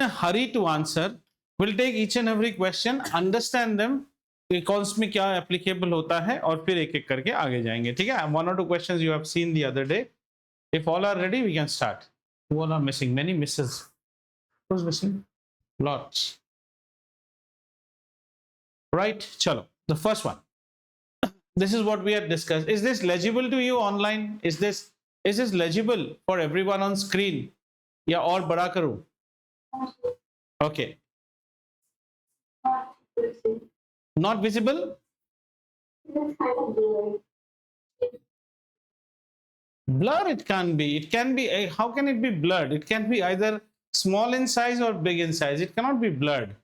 a hurry to answer. We'll take each and every question, understand them, कौन में क्या applicable होता है, और फिर एक एक करके आगे जाएंगे. ठीक है? 1 or 2 questions you have seen the other day. If all are ready, we can start. Who all are missing? Many misses. Who's missing? Lots. Right? Chalo. The first one. This is what we had discussed. Is this legible to you online? Is this legible for everyone on screen? या और बड़ा करूं? Okay. Not visible? Blur it can be. It can be. How can it be blurred? It can be either small in size or big in size. It cannot be blurred.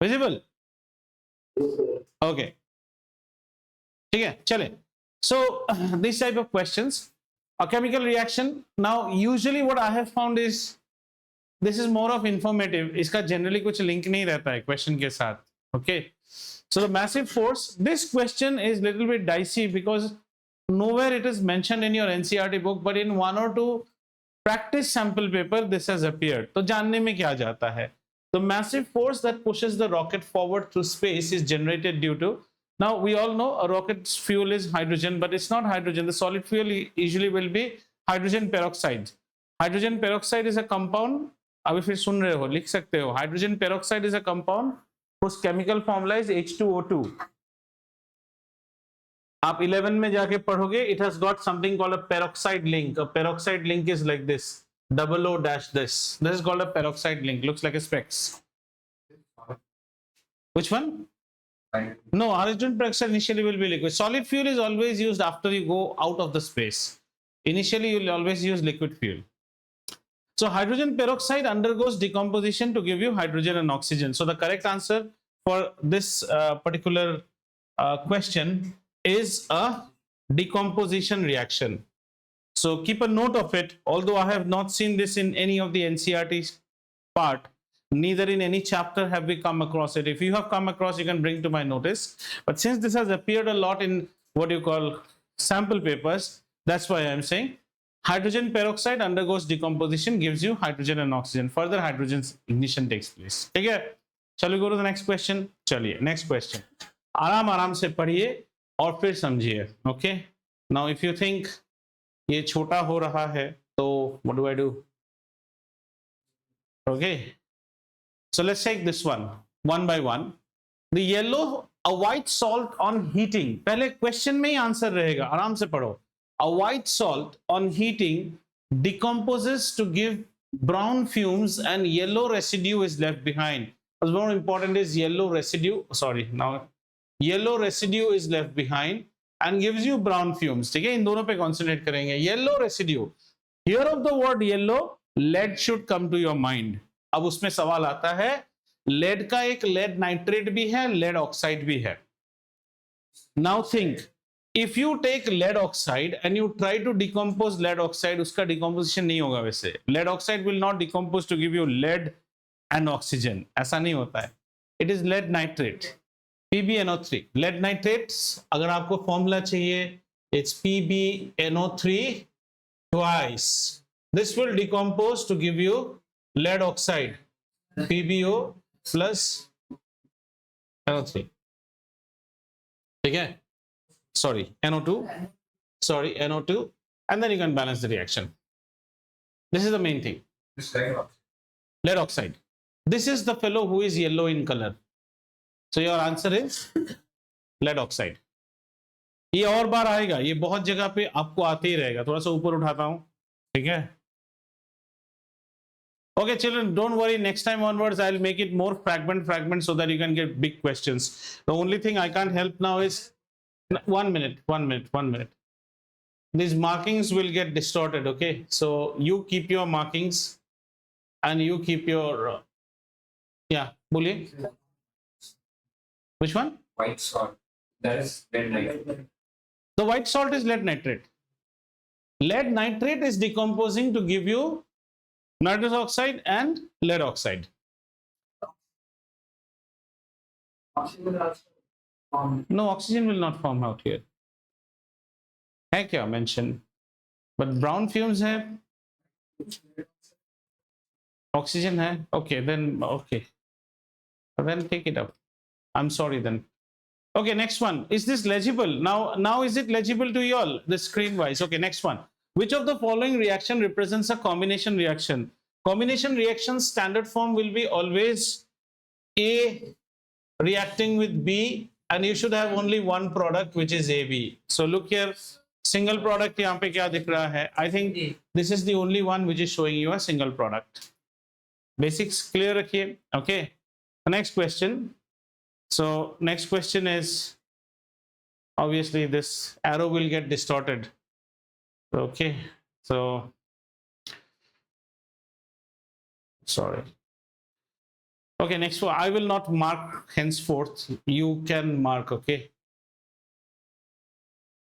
Visible? Okay. Okay, chale. So this type of questions, a chemical reaction. Now usually what I have found is this is more of informative. इसका generally कुछ link नहीं रहता है question के साथ. Okay. So the massive force. This question is little bit dicey because nowhere it is mentioned in your NCERT book, but in 1 or 2 practice sample paper this has appeared. तो जानने में क्या जाता है? The massive force that pushes the rocket forward through space is generated due to. Now we all know a rocket's fuel is hydrogen, but it's not hydrogen. The solid fuel usually will be hydrogen peroxide. Hydrogen peroxide is a compound. अभी फिर सुन रहे हो, लिख सकते हो. Hydrogen peroxide is a compound whose chemical formula is H2O2. आप 11 में जाके पढ़ोगे, it has got something called a peroxide link. A peroxide link is like this, double O dash this. This is called a peroxide link. Looks like a specs. Which one? No, hydrogen peroxide initially will be liquid. Solid fuel is always used after you go out of the space. Initially, you will always use liquid fuel. So hydrogen peroxide undergoes decomposition to give you hydrogen and oxygen. So the correct answer for this particular question is a decomposition reaction. So keep a note of it. Although I have not seen this in any of the NCERT part, neither in any chapter have we come across it. If you have come across, you can bring to my notice. But since this has appeared a lot in what you call sample papers, that's why I'm saying hydrogen peroxide undergoes decomposition, gives you hydrogen and oxygen. Further hydrogen ignition takes place. Okay, shall we go to the next question? चलिए, next question. आराम आराम से पढ़िए और फिर समझिए. Okay. Now if you think ये छोटा हो रहा है, तो what do I do? Okay. So let's take this one by one. The yellow, a white salt on heating. पहले question में ही answer रहेगा, आराम से पढ़ो. A white salt on heating decomposes to give brown fumes and yellow residue is left behind. What's more important is yellow residue. Sorry, now yellow residue is left behind and gives you brown fumes. ठीक है, इन दोनों पे concentrate करेंगे. Yellow residue. Hear of the word yellow, lead should come to your mind. अब उसमें सवाल आता है, lead का एक lead nitrate भी है, lead oxide भी है. Now think, if you take lead oxide and you try to decompose lead oxide, उसका decomposition नहीं होगा वैसे. Lead oxide will not decompose to give you lead and oxygen. ऐसा नहीं होता है. It is lead nitrate, PbNO3. Lead nitrates, अगर आपको formula चाहिए, it's PbNO3 twice. This will decompose to give you lead oxide, PbO plus NO3. ठीक है? Sorry, NO2. Sorry, NO2. And then you can balance the reaction. This is the main thing. Lead oxide. This is the fellow who is yellow in color. So your answer is lead oxide. ये और बार आएगा, ये बहुत जगह पे आपको आते ही रहेगा. थोड़ा सा ऊपर उठाता हूं, ठीक है? Okay, children, don't worry. Next time onwards, I'll make it more fragment so that you can get big questions. The only thing I can't help now is 1 minute. These markings will get distorted. Okay, so you keep your markings and you keep your yeah. Boliye. Which one? White salt. That is lead nitrate. The white salt is lead nitrate. Lead nitrate is decomposing to give you nitrous oxide and lead oxide. No, oxygen will not form out here. है क्या mention? But brown fumes है. Oxygen है? Okay, then take it up. I'm sorry then. Okay, next one. Is this legible? Now is it legible to you all? The screen wise. Okay, next one. Which of the following reaction represents a combination reaction? Combination reaction standard form will be always A reacting with B, and you should have only one product, which is AB. So look here, single product यहाँ पे क्या दिख रहा है? I think this is the only one which is showing you a single product. Basics clear रखिए. Okay. The next question. So next question is, obviously this arrow will get distorted. Okay. So sorry. Okay, next one. I will not mark henceforth. You can mark. Okay.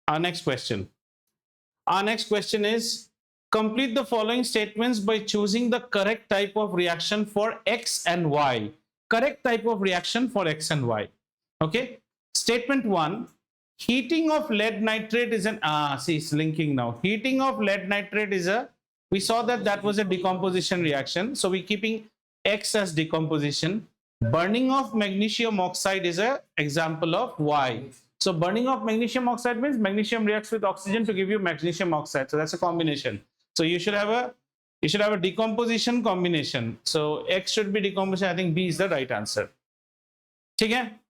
Our next question. Our next question is, complete the following statements by choosing the correct type of reaction for X and Y. Correct type of reaction for X and Y. Okay. Statement 1. Heating of lead nitrate is an see, it's linking now. Heating of lead nitrate is a, we saw that was a decomposition reaction, so we're keeping X as decomposition. Burning of magnesium oxide is a example of Y. So burning of magnesium oxide means magnesium reacts with oxygen to give you magnesium oxide. So that's a combination. So you should have a decomposition combination. So X should be decomposition. I think B is the right answer. ठीक है,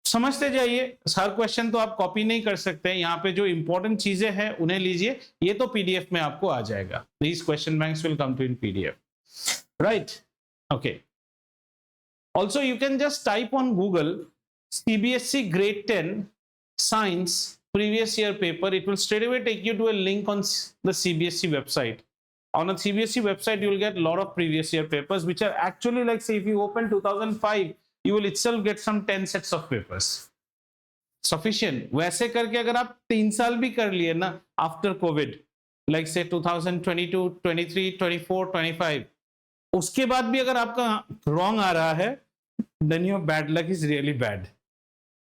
समझते जाइए. हर question तो आप copy नहीं कर सकते. यहाँ पे जो इंपॉर्टेंट चीजें हैं उन्हें लीजिए. ये तो पीडीएफ में आपको आ जाएगा. These question banks will come to in PDF. Right? Okay. Also, you can just type on Google CBSE grade 10 science previous year paper. It will straight away take you to a link on the CBSE website. On a CBSE website, you will get a lot of previous year papers, which are actually like, say, if you open 2005, you will itself get some 10 sets of papers. Sufficient. वैसे करके अगर आप 3 साल भी कर लिए ना after COVID, like say 2022, 23, 24, 25, उसके बाद भी अगर आपका wrong आ रहा है, then your bad luck is really bad.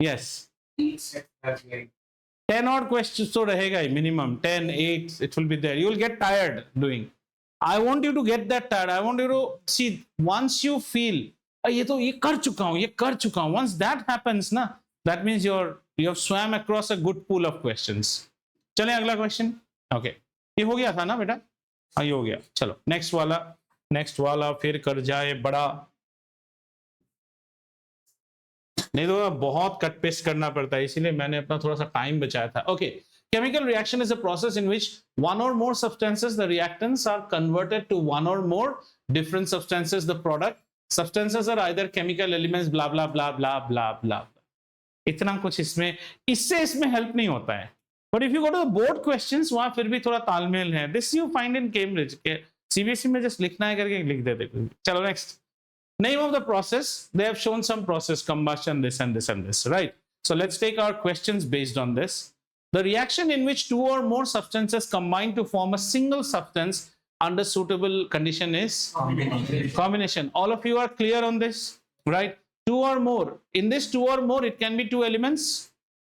Yes. 10 odd questions तो रहेगा ही minimum. 10, 8, it will be there. You will get tired doing. I want you to get that tired. I want you to see, once you feel ये तो ये कर चुका हूँ. Once that happens ना, that means you have swam across a good pool of questions. चलें अगला question. Okay. ये हो गया था ना बेटा? हाँ, ये हो गया. चलो next वाला फिर कर जाए बड़ा. नहीं तो बहुत कट पेस्ट करना पड़ता है, इसीलिए मैंने अपना थोड़ा सा टाइम बचाया था. Okay. Chemical reaction is a process in which one or more substances, the reactants, are converted to one or more different substances, the product. Substances are either chemical elements, blah blah blah blah blah blah. इतना कुछ इसमें help नहीं होता है. But if you go to the board questions, वहां फिर भी थोड़ा तालमेल है. This you find in Cambridge. CBSE में just लिखना है करके लिख देते. चलो next. Name of the process. They have shown some process, combustion, this and this and this, right? So let's take our questions based on this. The reaction in which two or more substances combine to form a single substance under suitable condition is combination. All of you are clear on this, right? Two or more. In this two or more, it can be two elements,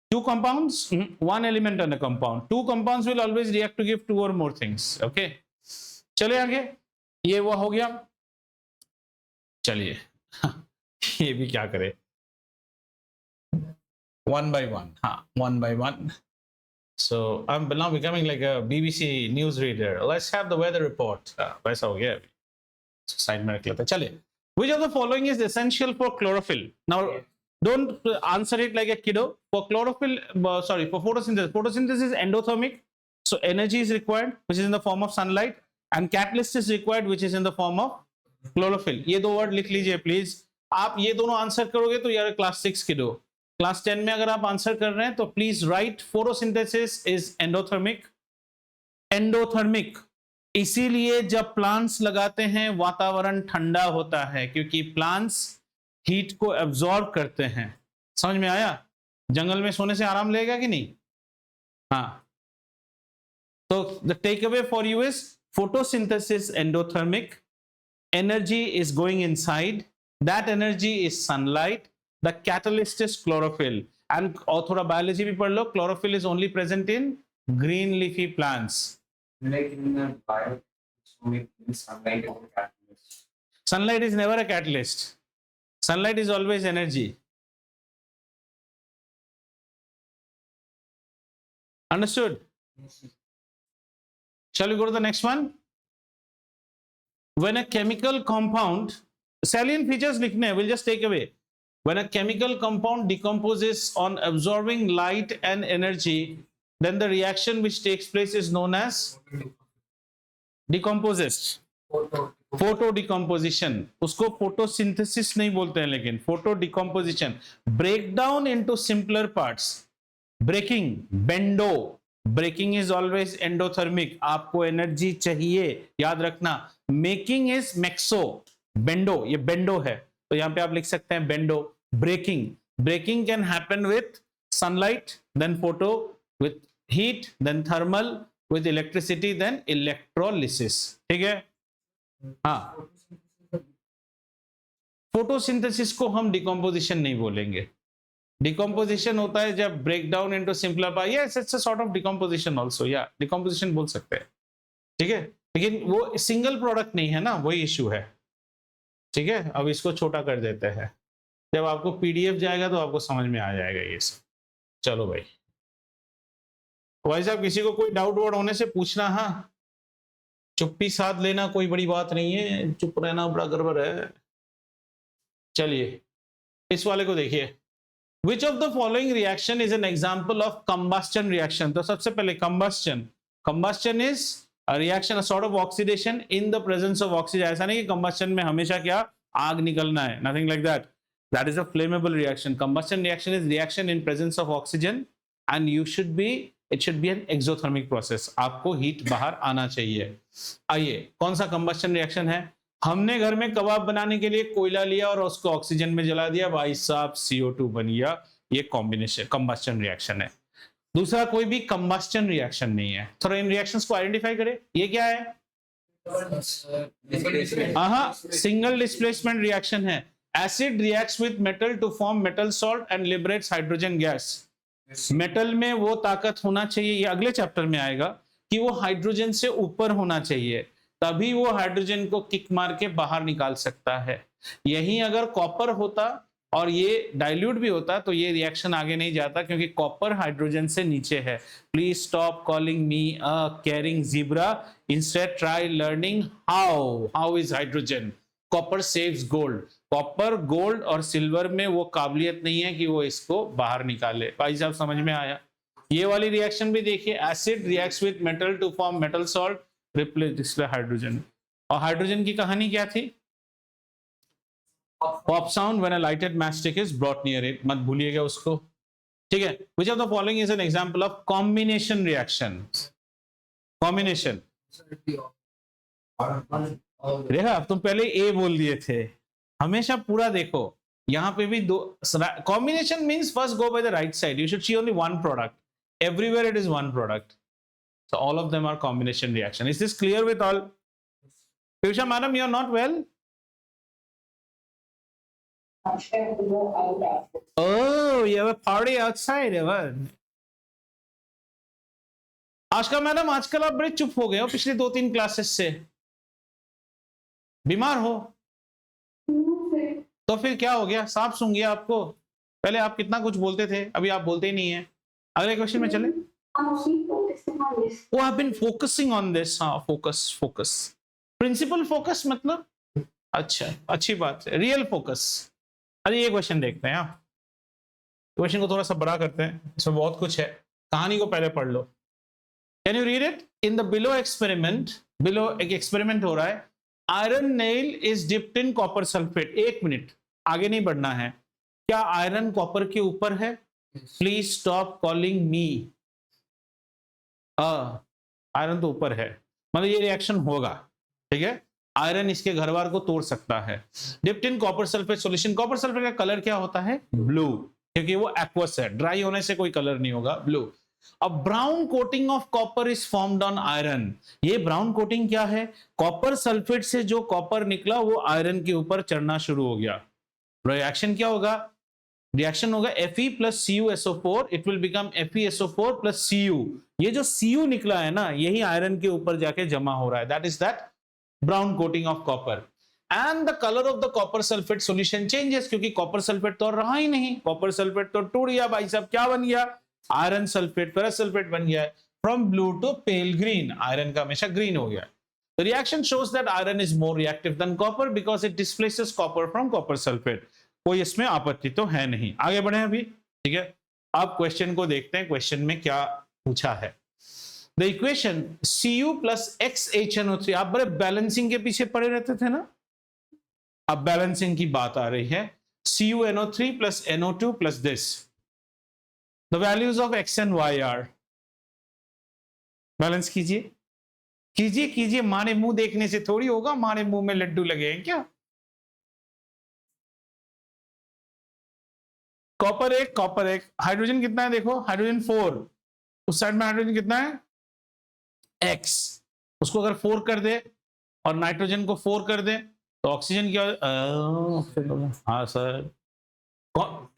two compounds, one element and a compound. Two compounds will always react to give two or more things. Okay. चले आगे. ये वो हो गया. चलिए ये भी क्या करे. One by one. हाँ, one by one. So I'm now becoming like a BBC news reader. Let's have the weather report. वैसा हो गया अभी. साइड में रख लेते हैं. चलिए. Which of the following is essential for chlorophyll? Now don't answer it like a kiddo. For chlorophyll, for photosynthesis. Photosynthesis is endothermic, so energy is required, which is in the form of sunlight, and catalyst is required, which is in the form of chlorophyll. ये दो word लिख लीजिए please. आप ये दोनों answer करोगे तो यार क्लास 6 किडो. क्लास 10 में अगर आप आंसर कर रहे हैं तो please right photosynthesis is endothermic. इसीलिए जब प्लांट्स लगाते हैं वातावरण ठंडा होता है, क्योंकि प्लांट्स हीट को एब्जॉर्ब करते हैं. समझ में आया? जंगल में सोने से आराम लेगा कि नहीं? हाँ. तो the take away for you is photosynthesis endothermic. Energy is going inside. That energy is sunlight. The catalyst is chlorophyll. And थोड़ा biology भी पढ़ लो. Chlorophyll is only present in green leafy plants. Like in the bio, so we sunlight over catalyst. Sunlight is never a catalyst. Sunlight is always energy. Understood? Shall we go to the next one? When a chemical compound, salient features likhne hai, we'll just take away. When a chemical compound decomposes on absorbing light and energy, then the reaction which takes place is known as decomposes. Photo decomposition, उसको photosynthesis नहीं बोलते हैं, लेकिन photo decomposition, break down into simpler parts, breaking, बेंडो, breaking is always endothermic, आपको energy चाहिए, याद रखना। मेकिंग इज मैक्सो, बेंडो, ये बेंडो है, तो यहां पे आप लिख सकते हैं बेंडो। Breaking, breaking can happen with sunlight, then photo, with heat, then thermal, with electricity, then electrolysis. ठीक है, हाँ। फोटोसिंथेसिस को हम डिकम्पोजिशन नहीं बोलेंगे। डिकम्पोजिशन होता है जब break down into simpler part, yes it's a sort of decomposition also, या डिकम्पोजिशन बोल सकते हैं। ठीक है, लेकिन वो सिंगल प्रोडक्ट नहीं है ना, वही इशू है। ठीक है, अब इसको छोटा कर देते हैं, जब आपको पीडीएफ जाएगा तो आपको समझ में आ जाएगा ये सब। चलो भाई, भाई साहब किसी को कोई डाउट वाउट होने से पूछना, हाँ, चुप्पी साध लेना, कोई बड़ी बात नहीं है, चुप रहना बड़ा गड़बड़ है। चलिए इस वाले को देखिए, विच of the following reaction is an example of combustion reaction. तो सबसे पहले combustion, combustion is a reaction, a sort of oxidation in the presence of oxygen. ऐसा नहीं कि कंबस्टन में हमेशा क्या आग निकलना है, nothing like that, that is a flammable reaction. Combustion reaction is reaction in presence of oxygen and you should be, it should be an exothermic process, आपको हीट बाहर आना चाहिए। आइए, कौन सा कंबस्टन रिएक्शन है? हमने घर में कबाब बनाने के लिए कोयला लिया और उसको ऑक्सीजन में जला दिया, भाई साहब CO2 बन गया, ये कॉम्बिनेशन कंबस्टन रिएक्शन है। दूसरा कोई भी कंबस्टन रिएक्शन नहीं है। थोड़ा इन रिएक्शंस को आइडेंटिफाई करें, ये क्या है? हाँ, सिंगल डिस्प्लेसमेंट रिएक्शन है। Acid reacts with metal to form metal salt and liberates hydrogen gas. Metal में वो ताकत होना चाहिए, ये अगले चैप्टर में आएगा, कि वो हाइड्रोजन से ऊपर होना चाहिए, तभी वो हाइड्रोजन को किक मार के बाहर निकाल सकता है। यही अगर कॉपर होता और ये डाइल्यूट भी होता तो ये रिएक्शन आगे नहीं जाता, क्योंकि कॉपर हाइड्रोजन से नीचे है। Please stop calling me a carrying zebra, instead try learning how is hydrogen. Copper saves gold, copper, gold और सिल्वर में वो काबिलियत नहीं है कि वो इसको बाहर निकाले। भाई साहब समझ में आया? ये वाली रिएक्शन भी देखिए, acid reacts with metal to form metal salt, replace hydrogen. और हाइड्रोजन की कहानी क्या थी? Pop sound when a lighted matchstick is brought near it, मत भूलिएगा उसको। ठीक है, which of the following is an example of combination reaction? Combination, देखा, अब तुम पहले ए बोल दिए थे, हमेशा पूरा देखो। यहां पे भी दो, combination means first go by the right side, you should see only one product, everywhere it is one product, so all of them are combination reaction. Is this clear with all? Piyusha madam, you are not well? Oh, you have a party outside, Evan. Aashka madam, आजकल आप बड़े चुप हो गए हो पिछले 2-3 classes से, बीमार हो? तो फिर क्या हो गया? सांप सूंघ गया आपको? पहले आप कितना कुछ बोलते थे, अभी आप बोलते ही नहीं है। अगले क्वेश्चन में चले। I have been focusing on this. हाँ, फोकस, प्रिंसिपल फोकस मतलब, अच्छा, अच्छी बात है, रियल फोकस। अरे ये क्वेश्चन देखते हैं, क्वेश्चन को थोड़ा सा बड़ा करते हैं, इसमें बहुत कुछ है, कहानी को पहले पढ़ लो। Can you read it? In the below experiment, below एक एक्सपेरिमेंट हो रहा है, iron nail is dipped in copper sulphate. 1 minute, आगे नहीं बढ़ना है। क्या आयरन कॉपर के ऊपर है? Please stop calling me. Iron तो ऊपर है, मतलब ये रिएक्शन होगा। ठीक है, आयरन इसके घरवार को तोड़ सकता है। Dipped in copper sulphate solution, copper sulphate का कलर क्या होता है? ब्लू, क्योंकि वो एक्वस है, ड्राई होने से कोई कलर नहीं होगा, blue. A brown coating of copper is formed on iron. ये ब्राउन कोटिंग क्या है? कॉपर सल्फेट से जो कॉपर निकला वो आयरन के ऊपर चढ़ना शुरू हो गया। रिएक्शन क्या होगा? रिएक्शन होगा Fe plus CuSO4, it will become FeSO4 plus Cu। ये जो Cu निकला है ना, यही आयरन के ऊपर जाके जमा हो रहा है, that is that brown coating of copper। And the colour of the copper sulphate solution changes, क्योंकि कॉपर सल्फेट तो रहा ही नहीं, कॉपर सल्फेट तो टूट गया भाई साहब, क्या बन गया, आयरन सल्फेट, फेरस सल्फेट बन गया है। From blue to pale green, iron का हमेशा ग्रीन हो गया। The reaction shows that iron is more reactive than copper because it displaces copper from copper sulfate. कोई इसमें आपत्ति तो है नहीं। आगे बढ़े अभी, ठीक है। अब क्वेश्चन को देखते हैं, क्वेश्चन में क्या पूछा है। The equation Cu plus XHNO3, आप बड़े बैलेंसिंग के पीछे पड़े रहते थे ना, अब बैलेंसिंग की बात आ रही है। CuNO3 plus NO2 plus this. The values of X and Y are, balance कीजिए कीजिए कीजिए, मारे मुंह देखने से थोड़ी होगा, मारे मुंह में लड्डू लगे हैं क्या। कॉपर एक, हाइड्रोजन कितना है देखो, हाइड्रोजन 4, उस साइड में हाइड्रोजन कितना है X, उसको अगर 4 कर दे और नाइट्रोजन को 4 कर दे तो ऑक्सीजन क्या, हाँ सर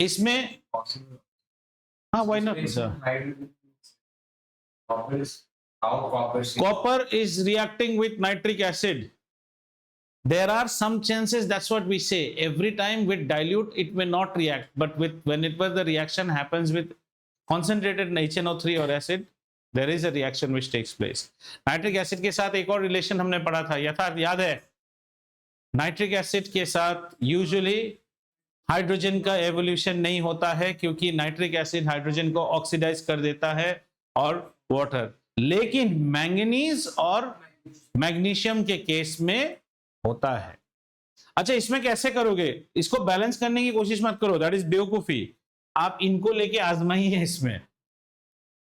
इसमें, हाँ why not sir, copper is reacting with nitric acid. There are some chances, that's what we say, every time with dilute it may not react, but whenever the reaction happens with concentrated HNO3 or acid, there is a reaction which takes place. Nitric acid के साथ एक और relation हमने पढ़ा था, यथार्थ याद है, नाइट्रिक एसिड के साथ यूजुअली हाइड्रोजन का एवोल्यूशन नहीं होता है, क्योंकि नाइट्रिक एसिड हाइड्रोजन को ऑक्सीडाइज कर देता है और वाटर, लेकिन मैंगनीज और मैग्नीशियम के केस में होता है। अच्छा, इसमें कैसे करोगे, इसको बैलेंस करने की कोशिश मत करो, दैट इज बेवकूफी, आप इनको लेके आजमाइए इसमें।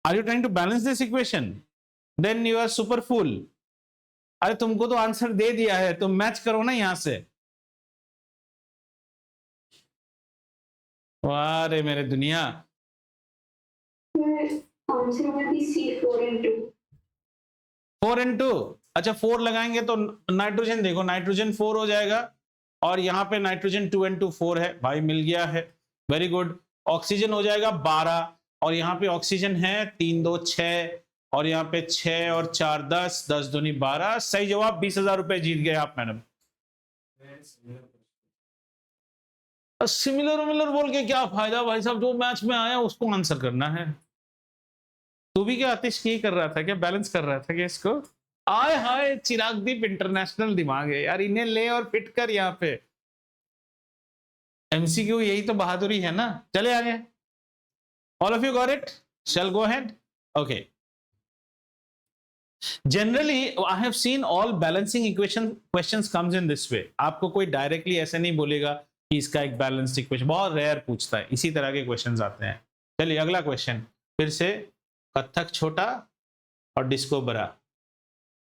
Are you trying to balance this equation, then you are super full. अरे तुमको तो आंसर दे दिया है, तुम मैच करो ना यहां से। वाह रे मेरे दुनिया, आंसर में भी C4 and 2। 4 and 2, अच्छा 4 लगाएंगे तो नाइट्रोजन देखो, नाइट्रोजन 4 हो जाएगा और यहाँ पे नाइट्रोजन 2 and 2 4 है, भाई मिल गया है, वेरी गुड। ऑक्सीजन हो जाएगा 12 और यहाँ पे ऑक्सीजन है 3 2 6 और यहाँ पे 6 और 4 10, 10 दूनी 12, सही जवाब, 20,000 रुपए जीत गए आप मैडम। सिमिलर बोल के क्या फायदा भाई साहब, जो मैच में आया उसको आंसर करना है। तू भी क्या आतिश यही कर रहा था क्या, बैलेंस कर रहा था क्या इसको? आय हाय, चिरागदीप इंटरनेशनल दिमाग है यार, इन्हें ले और फिट कर यहाँ पे। एमसीक्यू यही तो बहादुरी है ना। चले आगे, all of you got it, shall go ahead, okay. Generally I have seen all balancing equation questions comes in this way, आपको कोई डायरेक्टली ऐसे नहीं बोलेगा कि इसका एक बैलेंस्ड इक्वेशन, बहुत रेयर पूछता है, इसी तरह के क्वेश्चंस आते हैं। चलिए अगला क्वेश्चन, फिर से कथक छोटा और डिस्को बड़ा।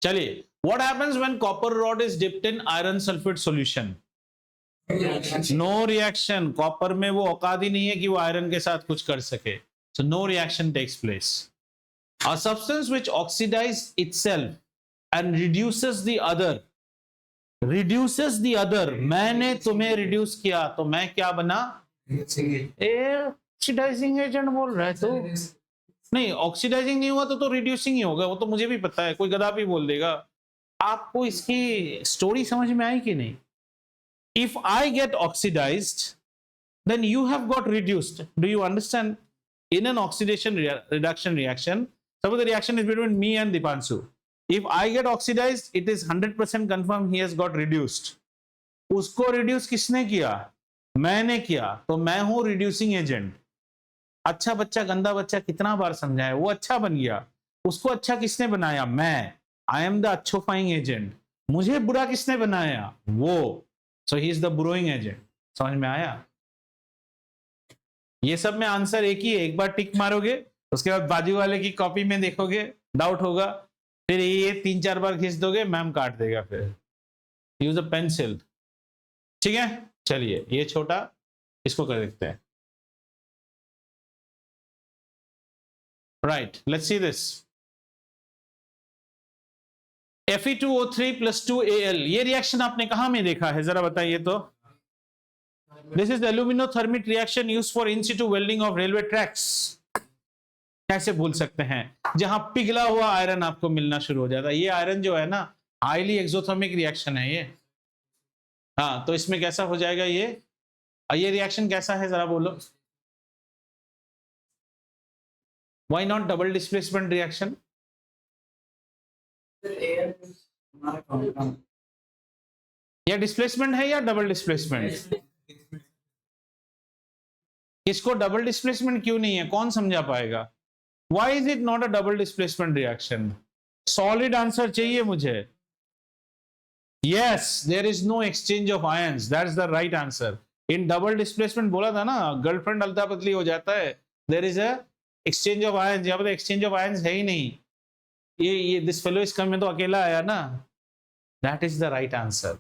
चलिए, what happens when copper rod is dipped in iron sulphate solution? No reaction, copper में वो औकात ही नहीं है कि वो आयरन के साथ कुछ कर सके, so no reaction takes place. A substance which oxidise itself and reduces the other, reduces the other, मैंने तुम्हें रिड्यूस किया तो मैं क्या बना, ऑक्सीडाइजिंग एजेंट बोल रहा है तो नहीं, ऑक्सीडाइजिंग नहीं हुआ तो रिड्यूसिंग ही होगा, वो तो मुझे भी पता है, कोई गधा भी बोल देगा। आपको इसकी स्टोरी समझ में आई कि नहीं? If I get oxidised then you have got reduced. Do you understand? In an oxidation reduction reaction, suppose the reaction is between me and Dipanshu. If I get oxidized, it is 100% confirmed he has got reduced. उसको reduce किसने किया? मैंने किया, तो मैं हूं reducing agent. अच्छा बच्चा गंदा बच्चा कितना बार समझाया, वो अच्छा बन गया। उसको अच्छा किसने बनाया? मैं। I am the अच्छोफाइंग एजेंट। मुझे बुरा किसने बनाया? वो। So he is the बुरोइंग एजेंट। समझ में आया? ये सब में आंसर एक ही है, एक बार टिक मारोगे उसके बाद बाजू वाले की कॉपी में देखोगे, डाउट होगा, फिर ये 3-4 बार खींच दोगे, मैम काट देगा, फिर यूज अ पेंसिल। ठीक है, चलिए ये छोटा, इसको कर देखते हैं। Right, let's see this. Fe2O3 plus 2Al, ये रिएक्शन आपने कहां में देखा है, जरा बताइए तो। This is the aluminothermic reaction used for in situ welding of railway tracks. कैसे भूल सकते हैं, जहां पिघला हुआ आयरन आपको मिलना शुरू हो जाता है। ये आयरन जो है ना, हाईली एक्सोथर्मिक रिएक्शन है ये। हाँ, तो इसमें कैसा हो जाएगा ये रिएक्शन कैसा है जरा बोलो। Why not double displacement reaction? या डिस्प्लेसमेंट है या डबल डिस्प्लेसमेंट? इसको डबल डिस्प्लेसमेंट क्यों नहीं है, कौन समझा पाएगा? Why is it not a double displacement reaction? Solid answer चाहिए मुझे। Yes, there is no exchange of ions, that's the right answer. In double displacement बोला था ना, गर्लफ्रेंड अल्टा पतली हो जाता है, there is a exchange of ions. यहाँ पर एक्सचेंज ऑफ आयंस है ही नहीं। ये दिस फेलो इज कम में तो अकेला आया ना, that is the right answer.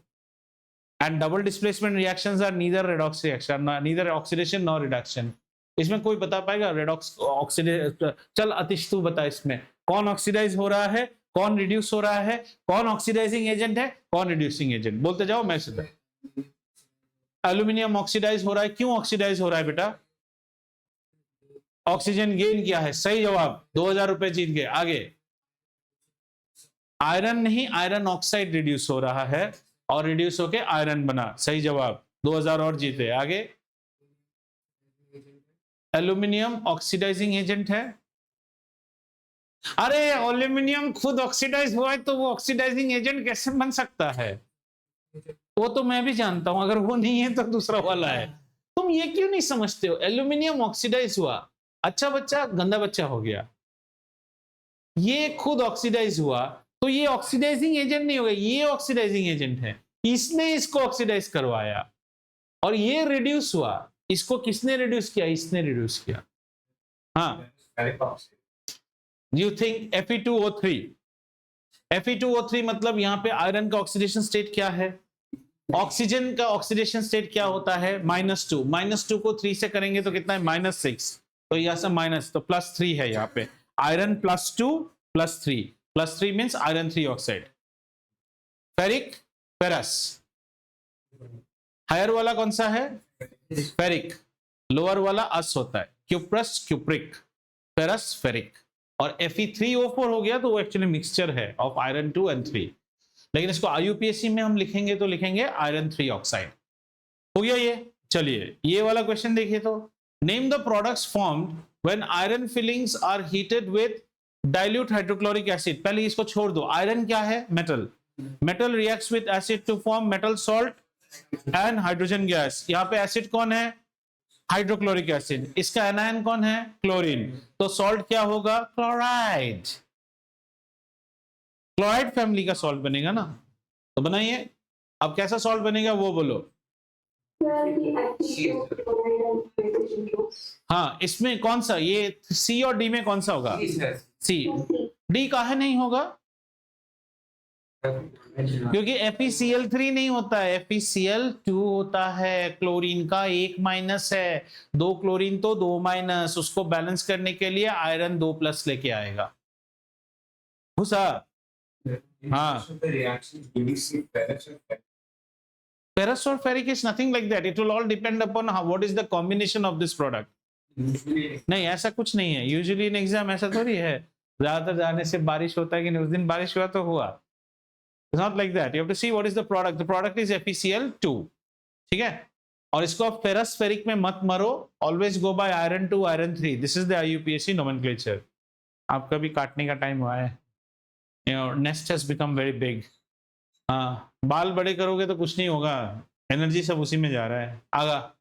And double displacement reactions are neither redox reaction, neither oxidation nor reduction. इसमें कोई बता पाएगा redox oxidation? चल अतिश तू बता, इसमें कौन ऑक्सीडाइज हो रहा है, कौन रिड्यूस हो रहा है, कौन ऑक्सीडाइजिंग एजेंट है, कौन रिड्यूसिंग एजेंट? बोलते जाओ, मैं सुन। एल्यूमिनियम ऑक्सीडाइज हो रहा है, क्यों ऑक्सीडाइज हो रहा है बेटा? ऑक्सीजन गेन किया है, सही जवाब, 2000 रुपए जीत गए। आगे, आयरन नहीं, आयरन ऑक्साइड रिड्यूस हो रहा है और रिड्यूस होके आयरन बना, सही जवाब, 2000 और जीते। आगे, एल्यूमिनियम ऑक्सीडाइजिंग एजेंट है। अरे एल्यूमिनियम खुद ऑक्सीडाइज हुआ है तो वो ऑक्सीडाइजिंग एजेंट कैसे बन सकता है? वो तो मैं भी जानता हूं, अगर वो नहीं है तो दूसरा वाला है। तुम ये क्यों नहीं समझते हो? एल्यूमिनियम ऑक्सीडाइज हुआ, अच्छा बच्चा गंदा बच्चा हो गया। ये खुद ऑक्सीडाइज हुआ तो ये ऑक्सीडाइजिंग एजेंट नहीं होगा, ये ऑक्सीडाइजिंग एजेंट है, इसने इसको ऑक्सीडाइज करवाया। और ये रिड्यूस हुआ, इसको किसने रिड्यूस किया? इसने रिड्यूस किया। हाँ, यू थिंक Fe2O3, Fe2O3 मतलब यहाँ पे आयरन का ऑक्सीडेशन स्टेट क्या है? ऑक्सीजन का ऑक्सीडेशन स्टेट क्या होता है? -2। -2 को 3 से करेंगे तो कितना है? -6। तो यहाँ से माइनस, तो +3 है यहाँ पे। Iron +2 +3, +3 means iron 3 oxide. Ferric, ferrous. Higher वाला कौन सा है? फेरिक। लोअर वाला अस होता है, क्यूप्रस, क्यूप्रिक, फेरस, फेरिक। और Fe3O4 हो गया तो वो एक्चुअली मिक्सचर है ऑफ आयरन 2 and 3, लेकिन इसको IUPAC में हम लिखेंगे तो लिखेंगे आयरन 3 ऑक्साइड। हो गया ये। चलिए ये वाला क्वेश्चन देखिए तो, name the products formed when iron filings are heated with dilute hydrochloric acid. पहले इसको छोड़ दो, आयरन क्या है? Metal. Metal reacts with acid to form metal salt and hydrogen gas. यहाँ पे एसिड कौन है? Hydrochloric acid. इसका एनायन कौन है? क्लोरीन। तो सॉल्ट क्या होगा? क्लोराइड। क्लोराइड फैमिली का सॉल्ट बनेगा ना, तो बनाइए। अब कैसा सॉल्ट बनेगा वो बोलो। हाँ, इसमें कौन सा, ये सी और डी में कौन सा होगा? सी। डी काहे नहीं होगा? क्योंकि FeCl3 नहीं होता है, FeCl2 होता है। क्लोरीन का 1 माइनस है, 2 क्लोरीन तो 2 माइनस, उसको बैलेंस करने के लिए आयरन 2+ लेके आएगा। घुसा। हाँ, ferrous or ferric is nothing like that. It will all depend upon what is the combination of this product. नहीं, ऐसा कुछ नहीं है। यूजुअली इन एग्जाम ऐसा थोड़ी है, ज्यादातर जाने से बारिश होता है कि नहीं, उस दिन बारिश हुआ तो हुआ। It's not like that. You have to see what is the product. The product is FeCl2. ठीक है, और इसको आप फेरस फेरिक में मत मरो, always go by iron 2 iron 3। This is the IUPAC nomenclature. आपका भी काटने का टाइम हुआ है। Your nest has become very big. हाँ, बाल बड़े करोगे तो कुछ नहीं होगा, एनर्जी सब उसी में जा रहा है।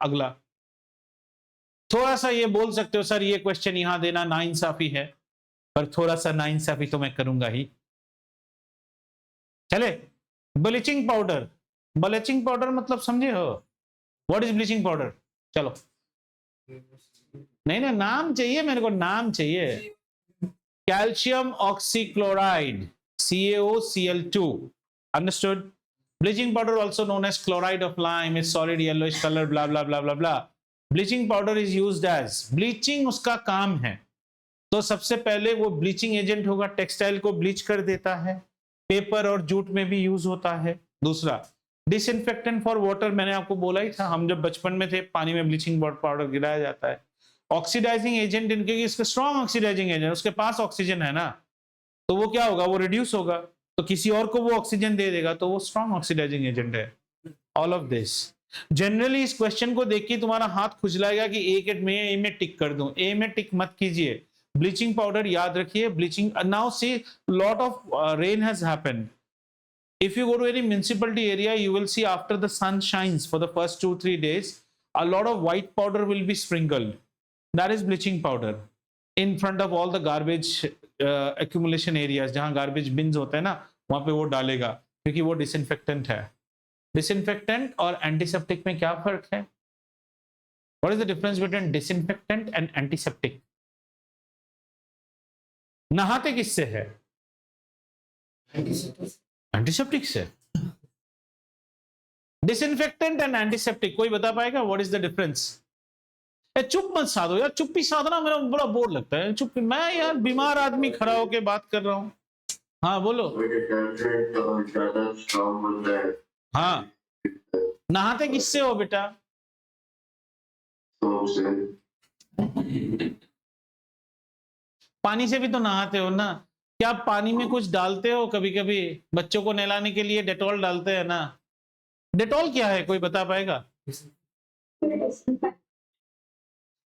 अगला थोड़ा सा ये बोल सकते हो सर ये क्वेश्चन यहां देना नाइंसाफी है, पर थोड़ा सा नाइंसाफी तो मैं करूंगा ही। चले, ब्लीचिंग पाउडर। ब्लीचिंग पाउडर मतलब समझे हो? What is bleaching powder? चलो, नहीं नहीं, नाम चाहिए मेरे को, नाम चाहिए। Calcium oxychloride, CaOCl2। Understood? Bleaching powder, also known as chloride of lime, is solid yellowish color, blah blah blah blah blah. Bleaching powder is used as, bleaching उसका काम है। तो सबसे पहले वो ब्लीचिंग एजेंट होगा, टेक्सटाइल को ब्लीच कर देता है, पेपर और जूट में भी यूज होता है। दूसरा, डिसइंफेक्टेंट फॉर वाटर, मैंने आपको बोला ही था, हम जब बचपन में थे पानी में ब्लीचिंग पाउडर गिराया जाता है। ऑक्सीडाइजिंग एजेंट, इनके इसका स्ट्रॉन्ग ऑक्सीडाइजिंग एजेंट, उसके पास ऑक्सीजन है ना, तो वो क्या होगा? वो रिड्यूस होगा, तो किसी और को वो ऑक्सीजन दे देगा, तो वो स्ट्रॉन्ग ऑक्सीडाइजिंग एजेंट है। All of this. जनरली इस क्वेश्चन को देख के तुम्हारा हाथ खुजलाएगा कि ए में टिक कर दूं। ए में टिक मत कीजिए। ब्लीचिंग पाउडर याद रखिए। Bleaching, now see lot of rain has happened. If you go to any municipality area, you will see after the sun shines for the first 2-3 days, a lot of white powder will be sprinkled. That is bleaching powder in front of all the garbage accumulation areas. जहां garbage bins होते हैं ना, वहां पे वो डालेगा, क्योंकि वो disinfectant है। Disinfectant और antiseptic में क्या फर्क है? What is the difference between disinfectant and antiseptic? नहाते किससे है? एंटीसेप्टिक से। डिसइंफेक्टेंट एंड एंटीसेप्टिक, कोई बता पाएगा व्हाट इज द डिफरेंस? चुप मत साधो यार, चुप्पी साधना मेरा बड़ा बोर लगता है। चुप, मैं यार बीमार आदमी खड़ा होके बात कर रहा हूं। हाँ बोलो। हाँ, नहाते किससे हो बेटा? पानी से भी तो नहाते हो ना। क्या पानी में कुछ डालते हो? कभी कभी बच्चों को नहलाने के लिए डेटॉल डालते हैं ना। डेटॉल क्या है, कोई बता पाएगा?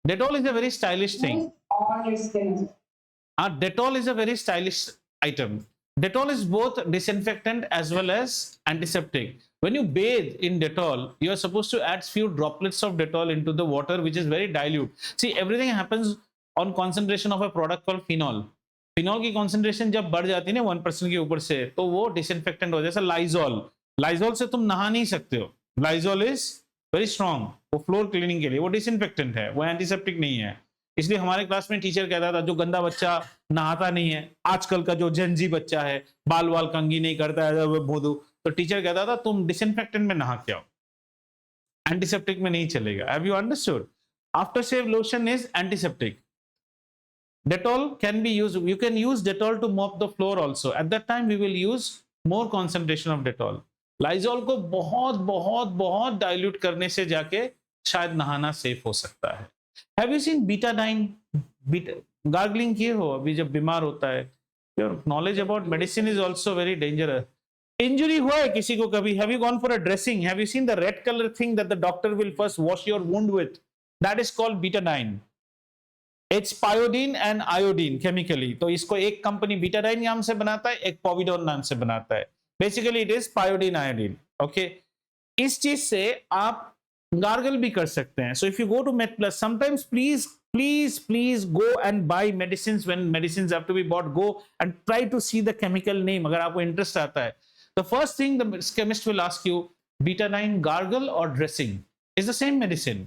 Dettol is a very stylish thing. Dettol is a very stylish item. Dettol is both disinfectant as well as antiseptic. When you bathe in Dettol, you are supposed to add few droplets of Dettol into the water, which is very dilute. See, everything happens on concentration of a product called phenol. Phenol की concentration जब बढ़ जाती है ना 1% के ऊपर से, तो वो डिसइंफेक्टेंट हो जाता है। लाइजोल, लाइजोल से तुम नहा नहीं सकते हो। लाइजोल इज वेरी स्ट्रॉन्ग, वो फ्लोर क्लीनिंग के लिए, वो डिसइंफेक्टेंट है, वो एंटीसेप्टिक नहीं है। इसलिए हमारे क्लास में टीचर कहता था जो गंदा बच्चा नहाता नहीं है, आजकल का जो जेनजी बच्चा है, बाल वाल कंघी नहीं करता है भोदू, तो टीचर कहता था तुम डिसइंफेक्टेंट में नहा के आओ, एंटीसेप्टिक में नहीं चलेगा। Have you understood? After shave lotion is antiseptic. Dettol can be used, you can use Dettol to mop the floor also. At that time we will use more concentration of Dettol. Lysol को बहुत बहुत बहुत dilute करने से जाके शायद नहाना safe हो सकता है। Have you seen betadine? Gargling किए हो अभी जब बीमार होता है? Your knowledge about medicine is also very dangerous. Injury हुआ है किसी को कभी? Have you gone for a dressing? Have you seen the red color thing that the doctor will first wash your wound with? That is called betadine. It's pyodine and iodine chemically. तो इसको एक company Betadine नाम से बनाता है, एक povidone नाम से बनाता है। बेसिकली इट इज पायोडीन आयोडीन। ओके, इस चीज से आप गार्गल भी कर सकते हैं। So if you go to MedPlus, sometimes please go and buy medicines when medicines have to be bought. Go and try to see the chemical name अगर आपको इंटरेस्ट आता है। The first thing the chemist will ask you, betadine gargle or dressing? Is the same medicine.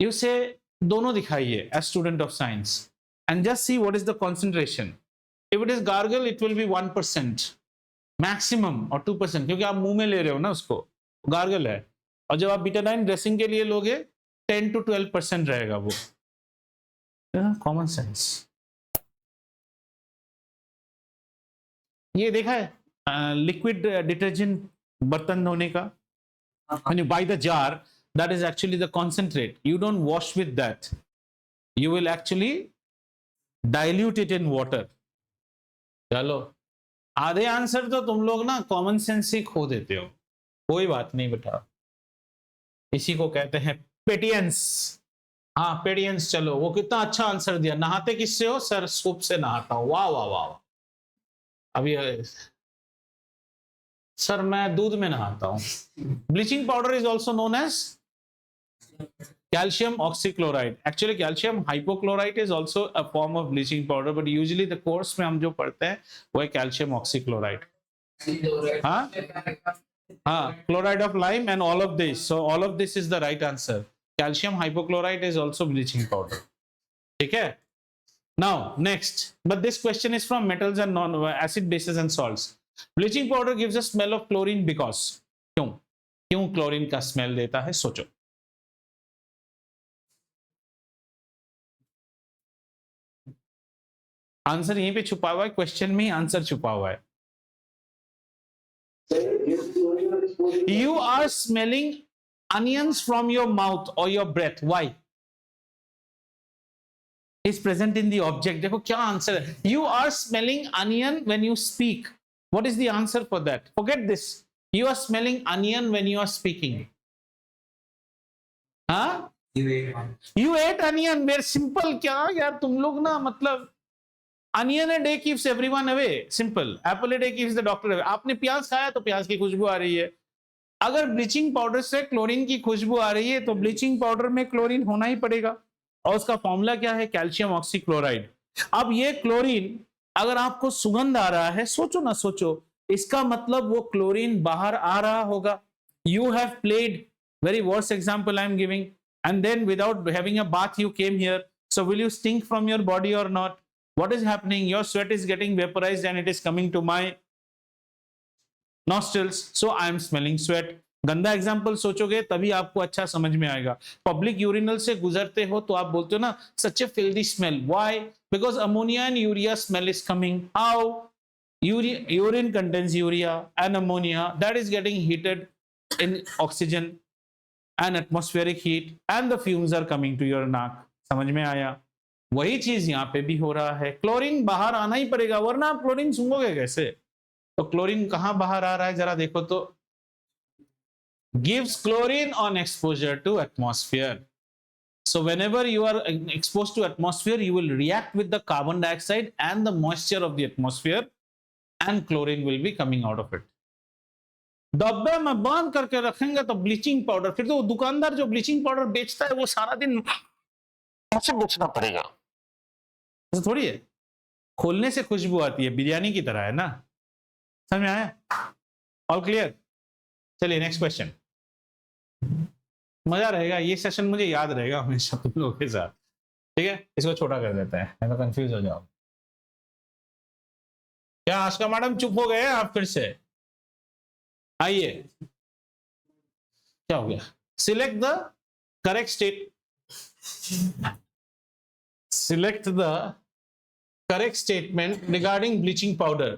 You say दोनों दिखाइए as student of science and just see what is the concentration. If it is gargle, it will be 1% maximum or 2%, क्योंकि आप मुंह में ले रहे हो ना उसको, गार्गल है। और जब आप बीटाडाइन ड्रेसिंग के लिए लोगे 10 to 12% रहेगा वो। Common sense. ये देखा है लिक्विड डिटर्जेंट बर्तन धोने का? When you buy the jar, that is actually the concentrate. You don't wash with that. You will actually dilute it in water. चलो, आधे आंसर तो तुम लोग ना कॉमन सेंस ही खो देते हो। कोई बात नहीं बेटा, इसी को कहते हैं पेटियंस। हाँ पेटियंस। चलो, वो कितना अच्छा आंसर दिया। नहाते किससे हो? सर सूप से नहाता हूं। वाह वाह वाह। अभी सर मैं दूध में नहाता हूं। Bleaching powder is also known as calcium oxychloride. Actually calcium hypochlorite is also a form of bleaching powder, but usually the course में हम जो पढ़ते हैं वो है calcium oxychloride. हाँ, chloride of lime and all of this. So all of this is the right answer. Calcium hypochlorite is also bleaching powder. ठीक है? Now next, but this question is from metals and non acid bases and salts. Bleaching powder gives a smell of chlorine because क्यों chlorine का smell देता है? सोचो। Answer यहीं पे छुपा हुआ है, क्वेश्चन में ही आंसर छुपा हुआ है। You are smelling onions from your mouth or your breath. Why? Is present in the object. देखो क्या आंसर है। You are smelling onion when you speak. What is the answer for that? Forget this. You are smelling onion when you are speaking. हाँ? You ate onion. Very simple. क्या यार तुम लोग ना मतलब onion a day keeps everyone away. Simple. Apple a day keeps the doctor away. आपने प्याज खाया तो प्याज की खुशबू आ रही है. अगर ब्लीचिंग पाउडर से क्लोरीन की खुशबू आ रही है तो ब्लीचिंग पाउडर में क्लोरीन होना ही पड़ेगा और उसका फॉर्मूला क्या है? Calcium oxychloride. अब ये क्लोरीन अगर आपको सुगंध आ रहा है, सोचो ना सोचो, इसका मतलब वो क्लोरीन बाहर आ रहा होगा. You have played, very worst example I'm giving, and then without having a bath you came here, so will you stink from your body or not? What is happening? Your sweat is getting vaporized and it is coming to my nostrils, so I am smelling sweat. गंदा example सोचोगे तभी आपको अच्छा समझ में आएगा. Public urinal से गुजरते हो तो आप बोलते हो ना such a filthy smell. Why? Because ammonia and urea smell is coming. How? Urine contains urea and ammonia that is getting heated in oxygen and atmospheric heat and the fumes are coming to your naak. समझ में आया? वही चीज यहाँ पे भी हो रहा है. क्लोरीन बाहर आना ही पड़ेगा वरना आप क्लोरीन सूंघोगे कैसे? तो क्लोरीन कहाँ बाहर आ रहा है जरा देखो तो. gives chlorine on exposure to atmosphere. So whenever you are exposed to atmosphere, you will react with the carbon dioxide and the moisture of the atmosphere and chlorine will be coming out of it. डब्बे में बंद करके रखेंगे तो bleaching powder, फिर तो दुकानदार जो ब्लीचिंग पाउडर बेचता है वो सारा दिन कैसे बेचना पड़ेगा? तो थोड़ी है, खोलने से खुशबू आती है, बिरयानी की तरह है ना. समझ में आया? All clear? चलिए नेक्स्ट क्वेश्चन. मजा रहेगा ये सेशन, मुझे याद रहेगा हमेशा तुम लोगों के साथ. ठीक है, इसको छोटा कर देते हैं, मैं तो कंफ्यूज हो जाओ. क्या आशका मैडम चुप हो गए आप फिर से? आइए, क्या हो गया? Select the correct state, select the correct statement regarding bleaching powder.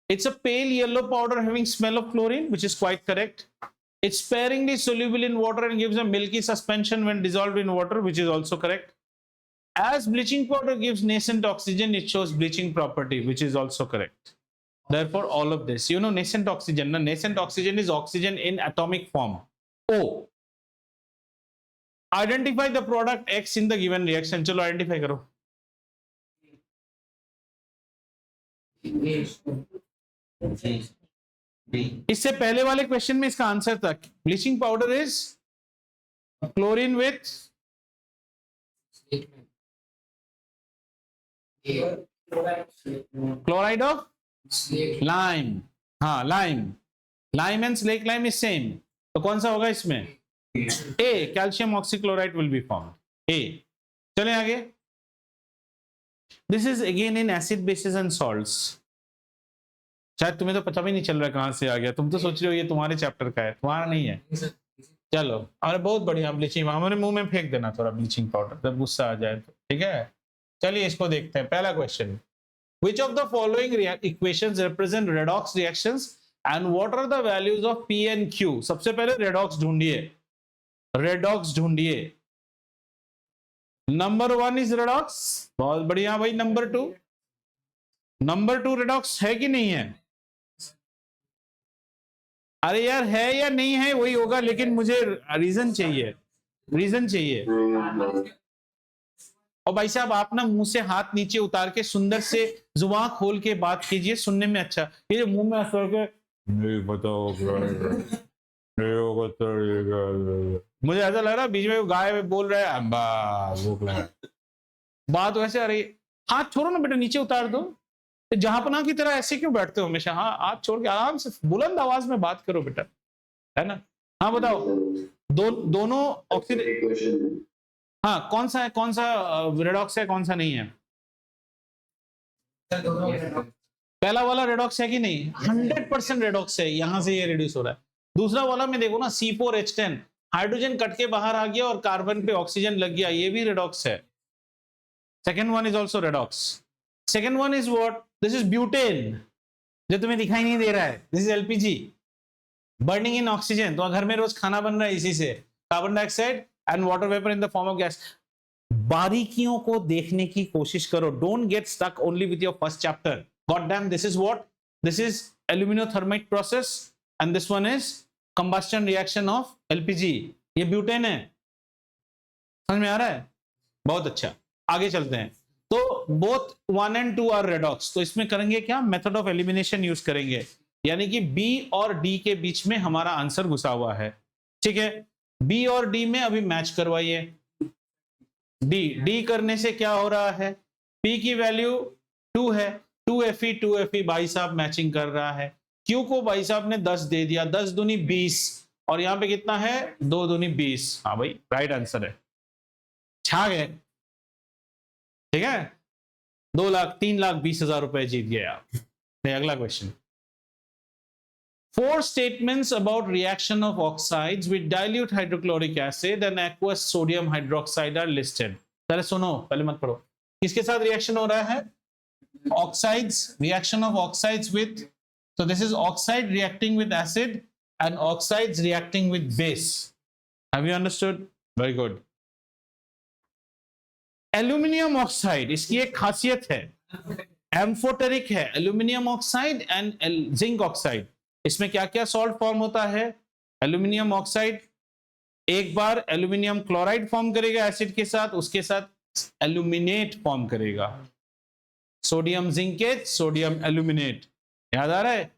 It's a pale yellow powder having smell of chlorine, which is quite correct. It's sparingly soluble in water and gives a milky suspension when dissolved in water, which is also correct. As bleaching powder gives nascent oxygen, it shows bleaching property, which is also correct. Therefore, all of this, you know, nascent oxygen. Nascent oxygen is oxygen in atomic form. O. Identify the product X in the given reaction. चलो identify करो. इससे पहले वाले question में इसका answer था bleaching powder is chlorine with chloride of lime. हाँ, lime and slake lime is same. तो कौन सा होगा इसमें? A, calcium oxychloride will be formed. A. चलें आगे. This is again in acid basis and salts. शायद तुम्हें तो पता भी नहीं चल रहा कहां से आ गया. तुम तो सोच रहे हो ये तुम्हारे चैप्टर का है, तुम्हारा नहीं है. चलो, अरे बहुत बढ़िया. ब्लीचिंग हमारे मुंह में फेंक देना थोड़ा ब्लीचिंग पाउडर जब गुस्सा आ जाए तो. ठीक है, चलिए इसको देखते हैं. पहला question, which of the following equations represent redox reactions and what are the values of P and Q? सबसे पहले redox ढूंढिए. रेडॉक्स ढूंढिए. Number 1 is redox. बहुत बढ़िया भाई. नंबर 2 रेडॉक्स है कि नहीं है? अरे यार है या नहीं है वही होगा, लेकिन मुझे रीजन चाहिए. और भाई साहब आप ना मुंह से हाथ नीचे उतार के सुंदर से जुबान खोल के बात कीजिए, सुनने में अच्छा. ये जो मुंह में असर के नहीं बताओ, मुझे ऐसा लग रहा है बीच में गाय बोल रहा है अब्बा भूख लगा. बात वैसे आ रही है. हाथ छोड़ो ना बेटा, नीचे उतार दो. जहांपना की तरह ऐसे क्यों बैठते हो हमेशा? हाँ, हाथ छोड़ के आराम से बुलंद आवाज में बात करो बेटा, है ना. हाँ बताओ. दोनों ऑक्सीडेशन. हाँ, कौन सा रेडॉक्स है, कौन सा नहीं है? पहला वाला रेडॉक्स है कि नहीं? 100% रेडॉक्स है. यहां से ये रिड्यूस हो रहा है. दूसरा वाला में देखो ना, C4H10 हाइड्रोजन कट के बाहर आ गया और कार्बन पे ऑक्सीजन लग गया, ये भी रेडॉक्स है. Second one is also redox. Second one is what? This is butane, जो तुम्हें दिखाई नहीं दे रहा है. This is LPG, burning in oxygen. तो घर में रोज खाना बन रहा है इसी से. Carbon dioxide and water vapour in the form of gas. बारीकियों को देखने की कोशिश करो. Don't get stuck only with your first chapter. God damn, this is what? This is aluminothermite process. And this one is combustion reaction of LPG, ये butane है। समझ में आ रहा है? बहुत अच्छा, आगे चलते हैं। तो बोथ 1 and 2 आर रेडॉक्स, तो इसमें करेंगे क्या, मेथड ऑफ एलिमिनेशन यूज करेंगे, यानी कि बी और डी के बीच में हमारा आंसर घुसा हुआ है। ठीक है, बी और डी में अभी मैच करवाइए। डी करने से क्या हो रहा है, पी की वैल्यू 2 है, 2 Fe भाई साहब मैचिंग कर रहा है। क्यू को भाई साहब ने 10 दे दिया, 10 दूनी 20, और यहां पे कितना है, 2 दूनी 20। हाँ भाई राइट आंसर है, छा गए। ठीक है, 3,20,000 रुपए जीत गए आप। अगला question, 4 statements about reaction of oxides with dilute hydrochloric acid and aqueous sodium hydroxide are listed. पहले सुनो, पहले मत पढ़ो। किसके साथ रिएक्शन हो रहा है, oxides, reaction of oxides with, so this is oxide reacting with acid and oxides reacting with base. Have you understood? Very good. Aluminium oxide, इसकी एक खासियत है, एम्फोटेरिक है, aluminium oxide and zinc oxide. इसमें क्या क्या सॉल्ट फॉर्म होता है, एल्यूमिनियम ऑक्साइड एक बार एल्यूमिनियम क्लोराइड फॉर्म करेगा एसिड के साथ, उसके साथ एल्यूमिनेट फॉर्म करेगा, सोडियम जिंकेट, सोडियम एल्यूमिनेट। याद आ रहा है?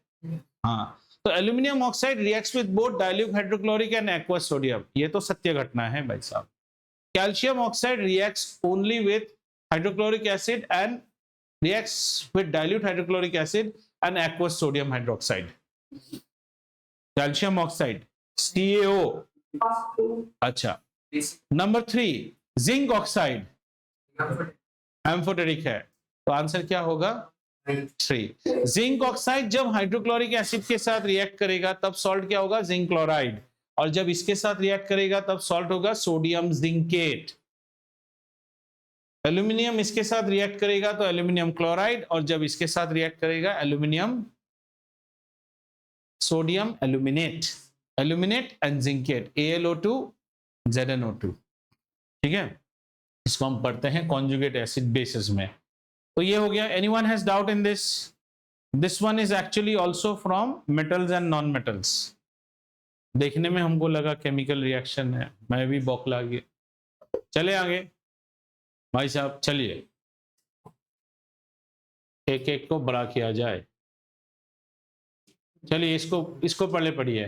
हाँ, तो aluminium oxide reacts with both dilute hydrochloric and aqueous sodium, ये तो सत्य घटना है भाई साहब। Calcium oxide reacts only with hydrochloric acid and reacts with dilute hydrochloric acid and aqueous sodium hydroxide. Calcium oxide, CaO. अच्छा, नंबर 3, जिंक ऑक्साइड, एम्फोटेरिक है, तो आंसर क्या होगा, 3। जिंक ऑक्साइड जब हाइड्रोक्लोरिक एसिड के साथ रिएक्ट करेगा तब सॉल्ट क्या होगा, जिंक क्लोराइड, और जब इसके साथ रिएक्ट करेगा तब सॉल्ट होगा सोडियम जिंकेट। एल्यूमिनियम इसके साथ रिएक्ट करेगा तो एल्यूमिनियम क्लोराइड, और जब इसके साथ रिएक्ट करेगा aluminium sodium aluminate, aluminate and zincate, AlO2 ZnO2। ठीक है, इसको हम पढ़ते हैं कॉन्जुगेट एसिड बेसिस में। तो ये हो गया। Anyone has doubt in this? This one is actually also from metals and non metals. देखने में हमको लगा केमिकल रिएक्शन है, मैं भी बौखला गया। चले आगे भाई साहब, चलिए एक एक को बड़ा किया जाए। चलिए इसको पढ़े पढ़िए।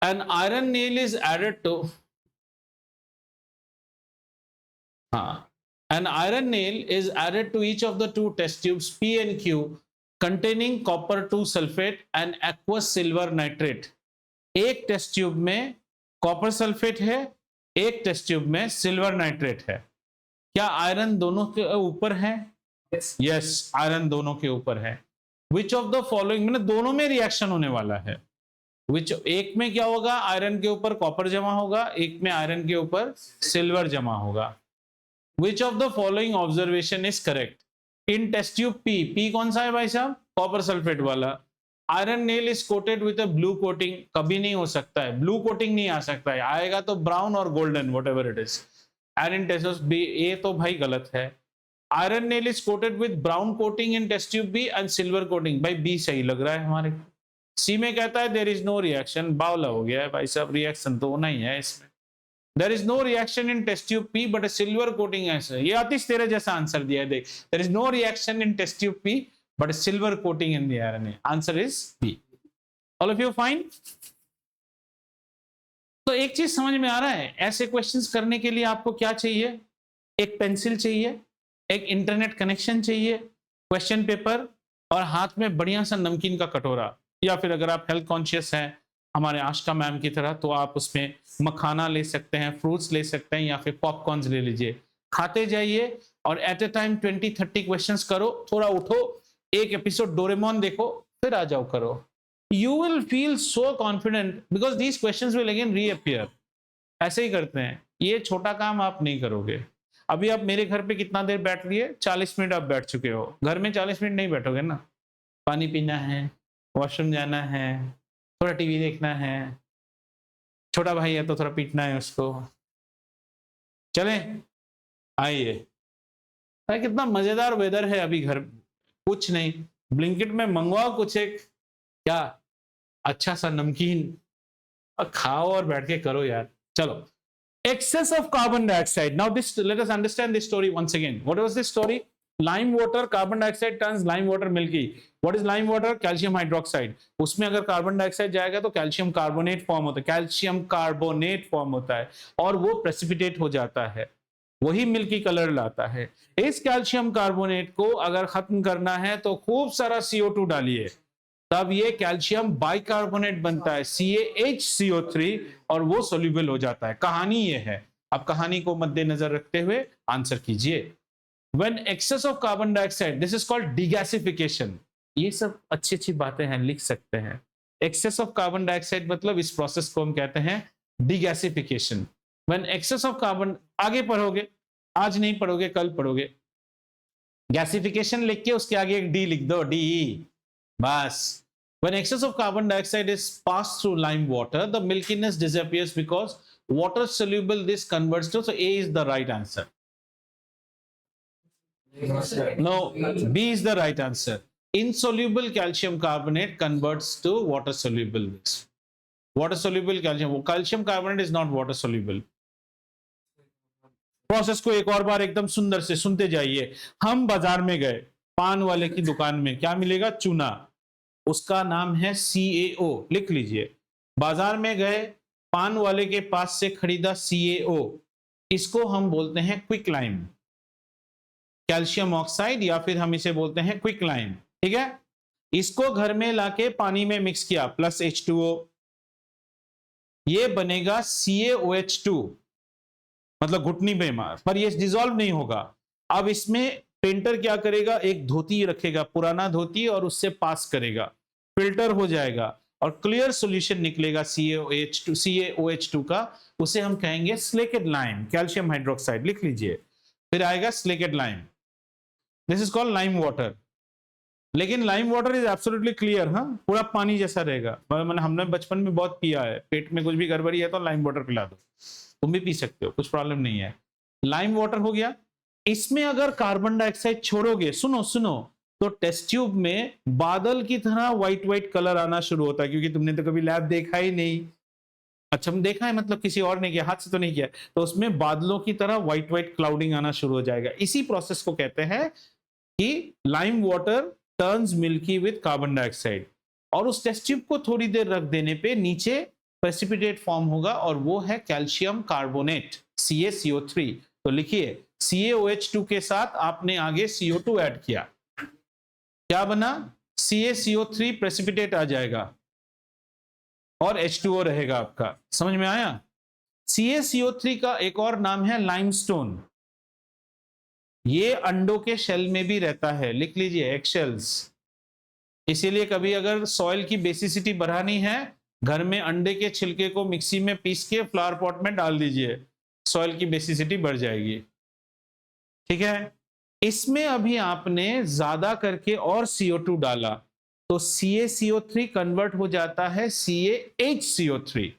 An iron nail is added to, हाँ, an iron nail is added to each of the 2 test tubes P and Q containing copper 2 sulfate and aqueous silver nitrate। एक टेस्ट ट्यूब में कॉपर सल्फेट है, एक test tube में silver nitrate है। क्या iron दोनों के ऊपर है? यस, आयरन दोनों के ऊपर है। विच ऑफ द फॉलोइंग, मैंने दोनों में रिएक्शन होने वाला है। विच, एक में क्या होगा, आयरन के ऊपर कॉपर जमा होगा, एक में आयरन के ऊपर सिल्वर जमा होगा। Which of the following observation is correct? In test tube P कौन सा है भाई साहब, कॉपर सल्फेट वाला। Iron nail is coated with a blue coating, कभी नहीं हो सकता है, ब्लू कोटिंग नहीं आ सकता है, आएगा तो ब्राउन और golden, whatever it is. And in test B, ये तो भाई गलत है। Iron nail is coated with brown coating in test tube B and silver coating, भाई बी सही लग रहा है हमारे। सी में कहता है देयर इज नो रिएक्शन, बावला हो गया है भाई साहब, रिएक्शन तो होना ही है इसमें। There is no reaction in test tube P but a silver coating ऐसे, ये आतिश तेरे जैसा आंसर दिया है, देख, there is no reaction in test tube P but a silver coating in the RNA. Answer is B. All of you fine? तो एक चीज समझ में आ रहा है, ऐसे क्वेश्चंस करने के लिए आपको क्या चाहिए, एक पेंसिल चाहिए, एक इंटरनेट कनेक्शन चाहिए, क्वेश्चन पेपर, और हाथ में बढ़िया सा नमकीन का कटोरा, या फिर अगर आप हेल्थ कॉन्शियस हैं हमारे आशिका मैम की तरह तो आप उसमें मखाना ले सकते हैं, फ्रूट्स ले सकते हैं, या फिर पॉपकॉर्न्स ले लीजिए, खाते जाइए और एट ए टाइम 20-30 क्वेश्चंस करो। थोड़ा उठो, एक एपिसोड डोरेमोन देखो, फिर आ जाओ करो। You will feel so confident because these questions will again reappear. ऐसे ही करते हैं, ये छोटा काम आप नहीं करोगे। अभी आप मेरे घर पे कितना देर बैठ लिए, 40 मिनट आप बैठ चुके हो, घर में 40 मिनट नहीं बैठोगे ना। पानी पीना है, वॉशरूम जाना है, थोड़ा टीवी देखना है, छोटा भाई है तो थोड़ा पीटना है उसको। चले आइए, कितना मजेदार वेदर है अभी, घर कुछ नहीं, ब्लिंकिट में मंगवाओ कुछ एक, क्या अच्छा सा नमकीन खाओ और बैठ के करो यार। चलो, excess of carbon dioxide. Now this, let us understand this story once again. What was this story? Lime water, carbon dioxide turns lime water milky. What is lime water? Calcium hydroxide. उसमें अगर carbon dioxide जाएगा तो calcium carbonate form होता है, calcium carbonate form होता है और वो प्रेसिपिटेट हो जाता है, वही मिल्की कलर लाता है। इस कैल्शियम कार्बोनेट को अगर खत्म करना है तो खूब सारा CO2 डालिए, तब ये कैल्शियम बाइकार्बोनेट बनता है CaHCO3 और वो सोल्यूबल हो जाता है। कहानी ये है। अब कहानी को मद्देनजर रखते हुए आंसर कीजिए। When excess of carbon dioxide, this is called degasification. ये सब अच्छी अच्छी बातें हैं, लिख सकते हैं। Excess of carbon dioxide मतलब इस प्रोसेस को हम कहते हैं degasification. When excess of carbon, आगे पढ़ोगे, आज नहीं पढ़ोगे कल पढ़ोगे। गैसिफिकेशन लिख के उसके आगे एक डी लिख दो, डी बस। When excess of carbon dioxide is passed through lime water, the milkiness disappears because water soluble this converts to, so A is the right answer. No, B is the right answer. Insoluble calcium carbonate converts to water soluble this. Water soluble calcium carbonate is not water soluble. Process को एक और बार एकदम सुंदर से सुनते जाइए। हम बाजार में गए, पान वाले की दुकान में क्या मिलेगा? चूना, उसका नाम है CaO, लिख लीजिए। बाजार में गए, पान वाले के पास से खरीदा CaO, इसको हम बोलते हैं क्विक लाइम, कैल्शियम ऑक्साइड, या फिर हम इसे बोलते हैं क्विक लाइम। ठीक है, इसको घर में लाके पानी में मिक्स किया प्लस H2O, ये बनेगा CaOH2, मतलब घुटनी पे मार, पर ये डिसॉल्व नहीं होगा। अब इसमें पेंटर क्या करेगा? एक धोती रखेगा, पुराना धोती, और उससे पास करेगा, फिल्टर हो जाएगा और क्लियर सॉल्यूशन निकलेगा CaOH2 का, उसे हम कहेंगे स्लेकेड लाइम, कैल्शियम हाइड्रोक्साइड, लिख लीजिए। फिर आएगा slaked lime, this is called lime water. लेकिन lime water is absolutely clear, हाँ, पूरा पानी जैसा रहेगा। मैंने हमने बचपन में बहुत पिया है, पेट में कुछ भी गड़बड़ी है तो लाइम वाटर पिला दो, तुम भी पी सकते हो, कुछ प्रॉब्लम नहीं है। लाइम वाटर हो गया। इसमें अगर कार्बन डाइऑक्साइड छोड़ोगे, सुनो सुनो, तो टेस्ट ट्यूब में बादल की तरह व्हाइट व्हाइट कलर आना शुरू होता है, क्योंकि तुमने तो कभी लैब देखा ही नहीं। अच्छा, हम देखा है मतलब किसी और ने किया, हाथ से तो नहीं किया, तो उसमें बादलों की तरह व्हाइट व्हाइट क्लाउडिंग आना शुरू हो जाएगा। इसी प्रोसेस को कहते हैं कि lime water turns milky with carbon dioxide, और उस टेस्ट ट्यूब को थोड़ी देर रख देने पे नीचे प्रेसिपिटेट फॉर्म होगा और वो है कैल्शियम कार्बोनेट CaCO3। तो लिखिए CaOH2 के साथ आपने आगे CO2 ऐड किया, क्या बना? CaCO3 प्रेसिपिटेट आ जाएगा और H2O रहेगा आपका। समझ में आया? CaCO3 का एक और नाम है लाइमस्टोन। ये अंडों के शेल में भी रहता है, लिख लीजिए, एगशेल्स। इसीलिए कभी अगर सॉइल की बेसिसिटी बढ़ानी है, घर में अंडे के छिलके को मिक्सी में पीस के फ्लावर पॉट में डाल दीजिए, सॉइल की बेसिसिटी बढ़ जाएगी। ठीक है, इसमें अभी आपने ज्यादा करके और CO2 डाला तो CaCO3 कन्वर्ट हो जाता है CaHCO3।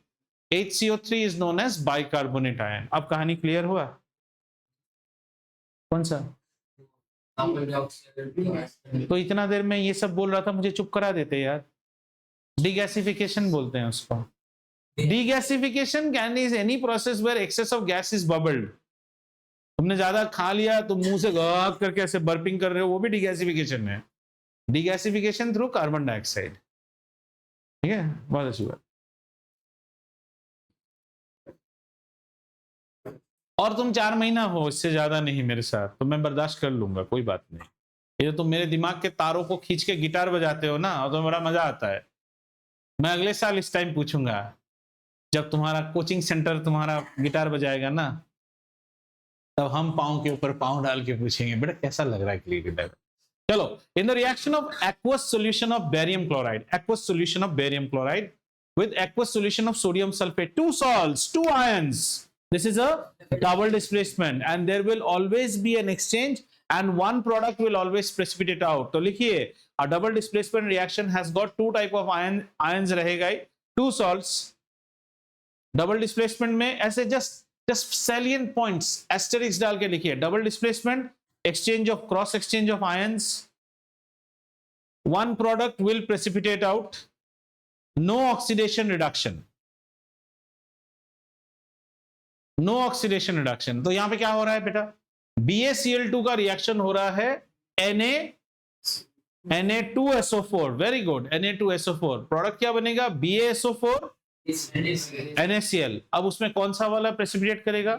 HCO3 is known as bicarbonate ion. अब कहानी क्लियर हुआ? कौन सा? तो इतना देर में ये सब बोल रहा था, मुझे चुप करा देते यार। डिगैसिफिकेशन बोलते हैं उसको। Degasification can is any process where excess of gas is bubbled. तुमने ज्यादा खा लिया तो मुंह से गाग करके ऐसे बर्पिंग कर रहे हो, वो भी डिगैसिफिकेशन है। डिगैसिफिकेशन थ्रू कार्बन डाइऑक्साइड। ठीक है, बहुत अच्छी बात। और तुम 4 महीना हो, इससे ज्यादा नहीं मेरे साथ, तो मैं बर्दाश्त कर लूंगा, कोई बात नहीं। ये तो तुम मेरे दिमाग के तारों को खींच के गिटार बजाते हो ना, और तो बड़ा मजा आता है। मैं अगले साल इस टाइम पूछूंगा, जब तुम्हारा कोचिंग सेंटर तुम्हारा गिटार बजाएगा ना, तब हम पाँव के ऊपर पाँव डाल के पूछेंगे, बेटा कैसा लग रहा है गिटार। चलो, in the reaction of aqueous solution of barium chloride, aqueous solution of barium chloride with aqueous solution of sodium sulfate, 2 salts, 2 ions, this is a double displacement and there will always be an exchange and one product will always precipitate out. तो लिखिए, a double displacement reaction has got 2 type of ions रहेगा ही, 2 salts। double displacement में ऐसे just salient points asterisk डाल के लिखिए, double displacement, exchange of cross exchange of ions, one product will precipitate out, no oxidation reduction, no oxidation reduction. तो यहां पे क्या हो रहा है बेटा, BaCl2 का रिएक्शन हो रहा है Na2SO4, very good, Na2SO4, product क्या बनेगा, BaSO4 NaCl। अब उसमें कौन सा वाला प्रेसिपिटेट करेगा,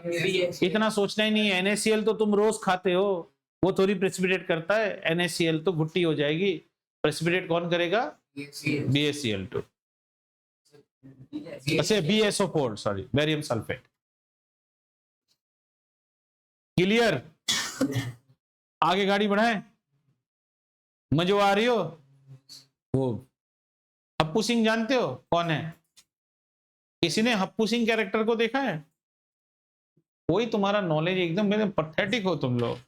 इतना सोचना ही नहीं है, NaCl तो तुम रोज खाते हो, वो थोड़ी प्रेसिपिटेट करता है, NaCl तो घुट्टी हो जाएगी, प्रेसिपिटेट कौन करेगा, BaCl2, अच्छा BaSO4, sorry, barium sulphate. Clear, आगे गाड़ी बढ़ाएं, मजो आ रही हो। वो हप्पू सिंह जानते हो कौन है, किसी ने हप्पू सिंह कैरेक्टर को देखा है, कोई तुम्हारा नॉलेज एकदम मेरे पथेटिक हो तुम लोग।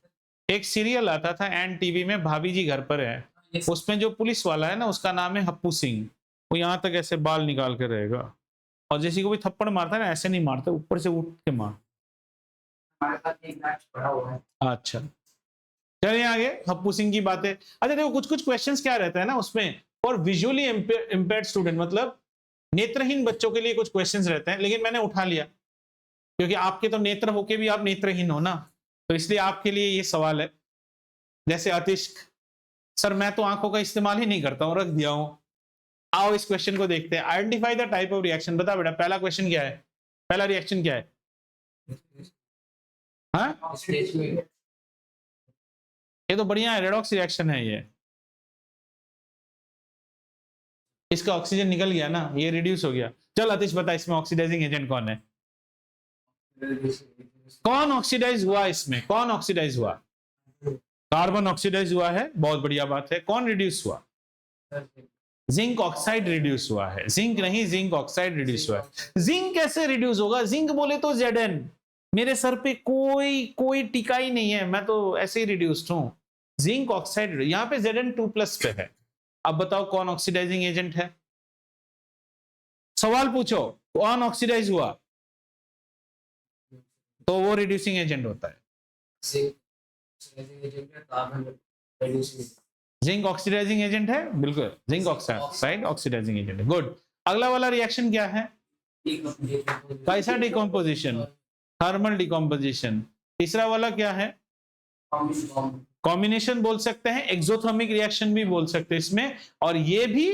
एक सीरियल आता था एन टीवी में, भाभी जी घर पर है, उसमें जो पुलिस वाला है ना उसका नाम है हप्पू सिंह, वो यहां तक ऐसे बाल निकाल के रहेगा, और जैसे कोई थप्पड़ मारता है ना ऐसे नहीं मारता, ऊपर से उठ के मार। हमारे साथ एक मैच पड़ा हुआ है। अच्छा चलिए आगे, हप्पू सिंह की बातें। अच्छा देखो कुछ कुछ क्वेश्चंस क्या रहता है ना उसमें, फॉर विजुअली इम्पेयर्ड स्टूडेंट, मतलब नेत्रहीन बच्चों के लिए कुछ क्वेश्चंस रहते हैं, लेकिन मैंने उठा लिया क्योंकि आपके तो नेत्र होके भी आप नेत्रहीन हो ना, तो इसलिए आपके लिए ये सवाल है। जैसे अतिष्क, सर मैं तो आंखों का इस्तेमाल ही नहीं करता हूं, रख दिया हूं। आओ इस क्वेश्चन को देखते हैं, identify the type of reaction. बता बेटा पहला क्वेश्चन क्या है, पहला रिएक्शन क्या है, हाँ ये तो बढ़िया है, रेडॉक्स रिएक्शन है ये, इसका ऑक्सीजन निकल गया ना, ये रिड्यूस हो गया। चल अतिश बता इसमें ऑक्सीडाइजिंग एजेंट कौन है, कौन ऑक्सीडाइज हुआ इसमें, कौन ऑक्सीडाइज हुआ, कार्बन ऑक्सीडाइज हुआ है, बहुत बढ़िया बात है। कौन रिड्यूस हुआ, जिंक ऑक्साइड रिड्यूस हुआ है, जिंक नहीं जिंक ऑक्साइड रिड्यूस हुआ है। जिंक कैसे रिड्यूस होगा, जिंक बोले तो Zn, मेरे सर पे कोई टिका ही नहीं है, मैं तो ऐसे ही रिड्यूस्ड हूं। जिंक ऑक्साइड, यहां पे Zn2+ पे है। अब बताओ कौन ऑक्सीडाइजिंग एजेंट है, सवाल पूछो, कौन ऑक्सीडाइज हुआ तो वो रिड्यूसिंग एजेंट होता है। जिंक ऑक्सीडाइजिंग एजेंट है, बिल्कुल जिंक ऑक्साइड ऑक्सीडाइजिंग एजेंट है, गुड। अगला वाला रिएक्शन क्या है, कैसा डिकम्पोजिशन, थर्मल डिकम्पोजिशन। तीसरा वाला क्या है, कॉम्बिनेशन बोल सकते हैं, एक्सोथर्मिक रिएक्शन भी बोल सकते हैं इसमें, और ये भी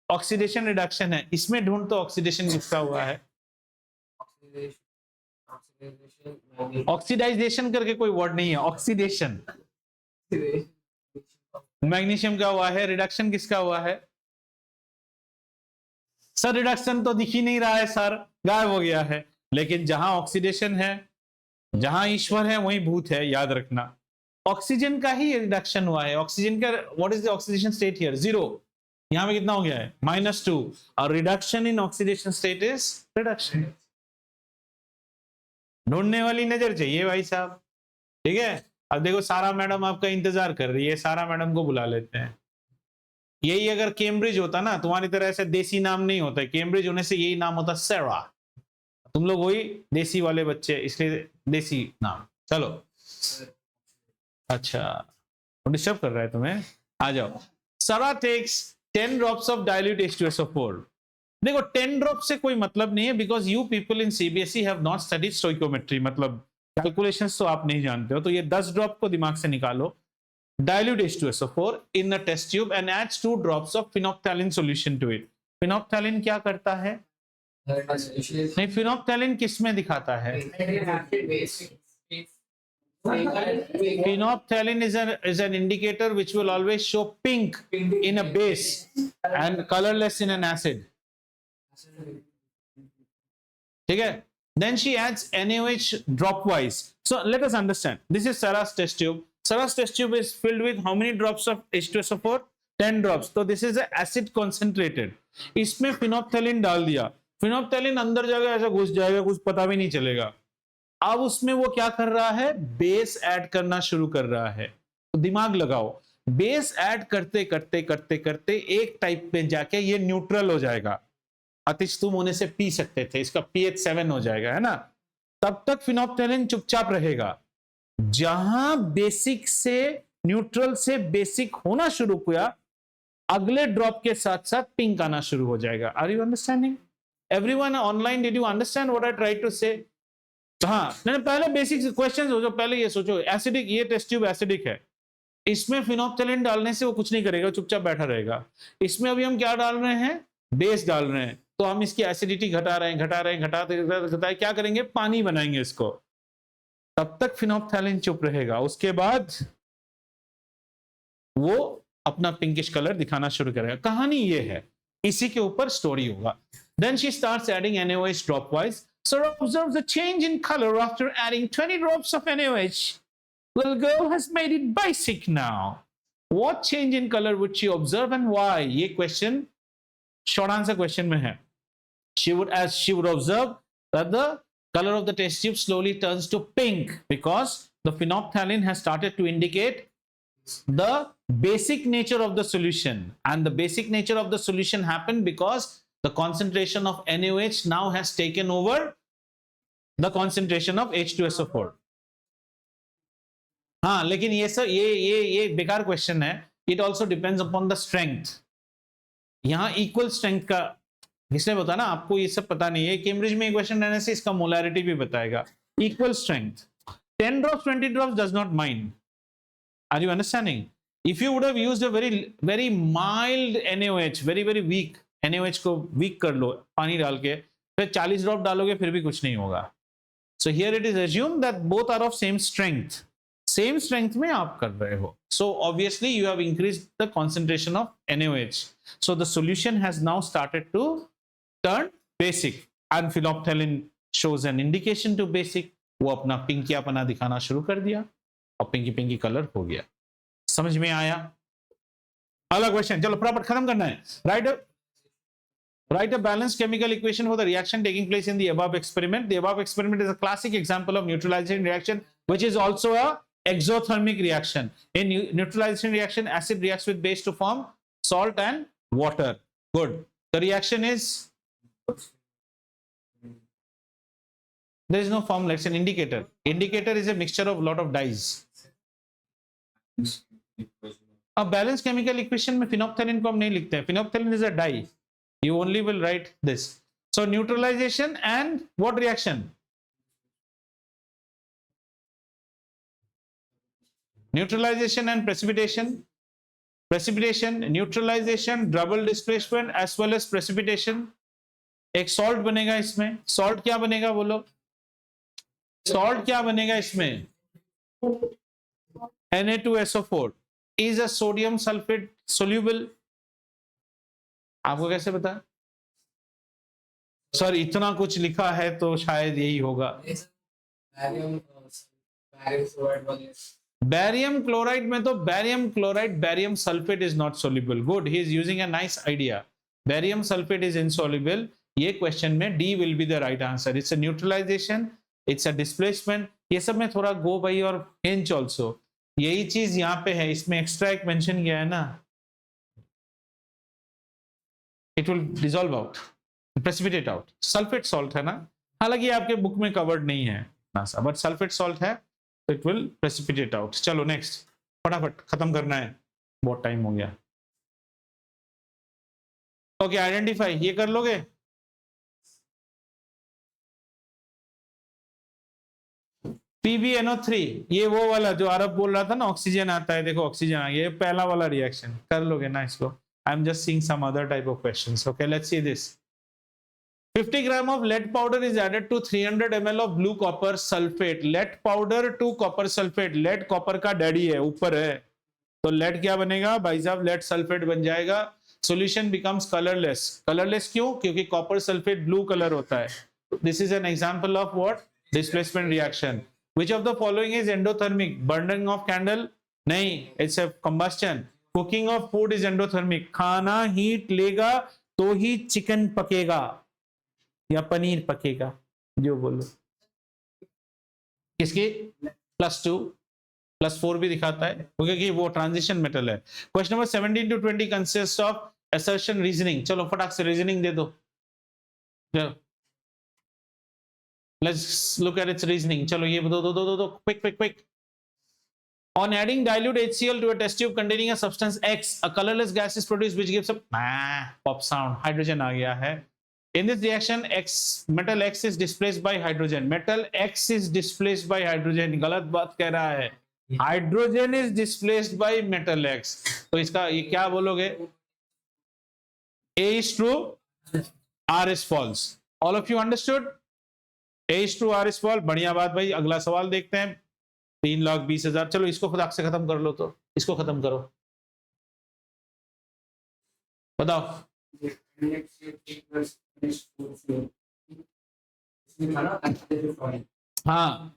ऑक्सीडेशन रिडक्शन है। इसमें ढूंढ तो ऑक्सीडेशन किसका हुआ है, ऑक्सीडाइजेशन करके कोई वर्ड नहीं है, ऑक्सीडेशन। मैग्नीशियम का हुआ है, रिडक्शन किसका हुआ है, सर रिडक्शन तो दिख ही नहीं रहा है सर, गायब हो गया है। लेकिन जहां ऑक्सीडेशन है, जहां ईश्वर है वहीं भूत है, याद रखना। ऑक्सीजन का ही रिडक्शन हुआ है, ऑक्सीजन का what is the oxidation state here, 0, यहां पे कितना हो गया है -2, और reduction in oxidation state is reduction. ढूंढने वाली नजर चाहिए भाई साहब, ठीक है। अब देखो सारा मैडम आपका इंतजार कर रही है, सारा मैडम को बुला लेते हैं। यही अगर कैम्ब्रिज होता ना, तुम्हारी तरह ऐसे देसी नाम नहीं होता, कैम्ब्रिज होने से यही नाम होता सेरा, तुम लोग वही देसी वाले बच्चे, इसलिए देसी नाम। चलो अच्छा डिस्टर्ब कर रहा है तुम्हें, आ जाओ। सरा takes 10 drops of dilute H2SO4। देखो 10 ड्रॉप से कोई मतलब नहीं है, because you people in CBSE have not studied stoichiometry, मतलब कैलकुलेशंस तो आप नहीं जानते हो, तो ये 10 ड्रॉप को दिमाग से निकालो। Dilute H2SO4 in a test tube and adds 2 drops of phenolphthalein solution to it। phenolphthalein क्या करता है, नहीं phenolphthalein किस में दिखाता है, phenolphthalein is an indicator which will always show pink in a base and colorless in an acid, ठीक है। Then she adds NaOH dropwise. So let us understand. This is Sarah's test tube. Sarah's test tube is filled with how many drops of H2SO4? 10 drops. So this is a acid concentrated. इसमें phenolphthalein डाल दिया, phenolphthalein अंदर जाएगा, ऐसा घुस जाएगा, कुछ पता भी नहीं चलेगा। अब उसमें वो क्या कर रहा है, बेस ऐड करना शुरू कर रहा है। तो दिमाग लगाओ, बेस ऐड करते करते करते करते एक टाइप पे जाके ये न्यूट्रल हो जाएगा। अतिश तुम होने से पी सकते थे, इसका pH 7 हो जाएगा, है ना। तब तक phenolphthalein चुपचाप रहेगा। जहां बेसिक से न्यूट्रल से बेसिक होना शुरू किया, अगले ड्रॉप के साथ साथ पिंक आना शुरू हो जाएगा। Are you understanding? Everyone online, did you understand what I try to say? हाँ, नहीं पहले बेसिक क्वेश्चन हो जो, पहले ये सोचो, एसिडिक, ये टेस्ट ट्यूब एसिडिक है, इसमें फिनोप्थेलिन डालने से वो कुछ नहीं करेगा, चुपचाप बैठा रहेगा। इसमें अभी हम क्या डाल रहे हैं? बेस डाल रहे हैं, तो हम इसकी एसिडिटी घटा रहे हैं, घटाते क्या करेंगे? पानी बनाएंगे इसको, तब तक फिनोप्थेलिन चुप रहेगा, उसके बाद वो अपना पिंकिश कलर दिखाना शुरू करेगा। कहानी ये है, इसी के ऊपर स्टोरी होगा। Then she starts adding NaOH dropwise. Sarah observes a change in color after adding 20 drops of NaOH. Little girl has made it basic now. What change in color would she observe and why? ये question short answer question में है. She would observe that the color of the test tube slowly turns to pink because the phenolphthalein has started to indicate the basic nature of the solution, and the basic nature of the solution happened because the concentration of NaOH now has taken over the concentration of H2SO4. हाँ, लेकिन ये sir ये बेकार question है। It also depends upon the strength. यहाँ equal strength का इसलिए बता ना, आपको ये सब पता नहीं है, कैम्ब्रिज में क्वेश्चन रहने से इसका मोलैरिटी भी बताएगा। Equal strength, 10 drops 20 drops does not mind. Are you understanding? If you would have used a very mild NaOH, very weak NaOH को वीक कर लो पानी डाल के, फिर 40 ड्रॉप डालोगे फिर भी कुछ नहीं होगा। So here it is assumed that both are of same strength. Same strength में आप कर रहे हो. So obviously you have increased the concentration of NaOH. So the solution has now started to turn basic, and phenolphthalein shows an indication to basic. वो अपना पिंकियापना दिखाना शुरू कर दिया और पिंकी कलर हो गया। समझ में आया? अगला क्वेश्चन, चलो फटाफट खत्म करना है। Write a balanced chemical equation for the reaction taking place in the above experiment. The above experiment is a classic example of neutralization reaction, which is also a exothermic reaction. In neutralization reaction, acid reacts with base to form salt and water. Good. The reaction is, there is no formula, it's an indicator. Indicator is a mixture of lot of dyes. A balanced chemical equation में phenolphthalein को हम नहीं लिखते हैं. Phenolphthalein is a dye. You only will write this. So neutralization and what reaction? Neutralization and precipitation. Precipitation, neutralization, double displacement as well as precipitation. एक salt बनेगा इसमें. Salt क्या बनेगा बोलो? Salt क्या बनेगा इसमें? Na2SO4 is a sodium sulfate soluble. आपको कैसे पता? सर इतना कुछ लिखा है तो शायद यही होगा। बैरियम क्लोराइड में तो barium chloride, barium sulphate is not soluble. Good, he is using a nice idea. Barium sulphate is insoluble. ये क्वेश्चन में D will be the right answer. It's a neutralisation, it's a displacement. ये सब में थोड़ा गो भाई और Hinch also, यही चीज यहाँ पे है, इसमें एक्स्ट्रा एक मेंशन किया है ना, it will dissolve out, precipitate out. Sulfate salt है ना, हालांकि आपके बुक में कवर्ड नहीं है नासा, बट सल्फेट सॉल्ट है तो इट विल प्रेसिपिटेट आउट। चलो नेक्स्ट, फटाफट खत्म करना है, बहुत टाइम हो गया। ओके, आइडेंटिफाई ये कर लोगे? PbNO3, ये वो वाला जो आरब बोल रहा था ना, ऑक्सीजन आता है, देखो ऑक्सीजन आ गया, ये पहला वाला रिएक्शन कर लोगे ना इसको। I'm just seeing some other type of questions. Okay, let's see this. 50 gram of lead powder is added to 300 ml of blue copper sulfate. Lead powder to copper sulfate. Lead copper का daddy है, ऊपर है, तो lead क्या बनेगा भाई साहब? lead sulfate बन जाएगा। Solution becomes colorless. Colorless क्यों? क्योंकि copper sulfate blue color होता है। This is an example of what? Displacement reaction. Which of the following is endothermic? Burning of candle? नहीं, it's a combustion. Cooking of food is endothermic. खाना heat लेगा तो ही chicken पकेगा या पनीर पकेगा, जो बोलो। किसकी? +2 +4 भी दिखाता है क्योंकि वो ट्रांजिशन मेटल है। Question number 17 to 20 consist of assertion reasoning. चलो फटाक से रीजनिंग दे दो। Let's look at its reasoning. चलो ये दो quick quick quick. On adding dilute HCl to a test tube containing a substance X, a colorless gas is produced which gives a pop sound. Hydrogen आ गया है. In this reaction, metal X is displaced by hydrogen. Metal X is displaced by hydrogen. गलत बात कह रहा है. Hydrogen is displaced by metal X. तो इसका ये क्या बोलोगे? A is true, R is false. All of you understood? A is true, R is false. बढ़िया बात भाई. अगला सवाल देखते हैं. 3,20,000. चलो इसको खुद से खत्म कर लो. तो इसको खत्म करो. बताओ. हाँ.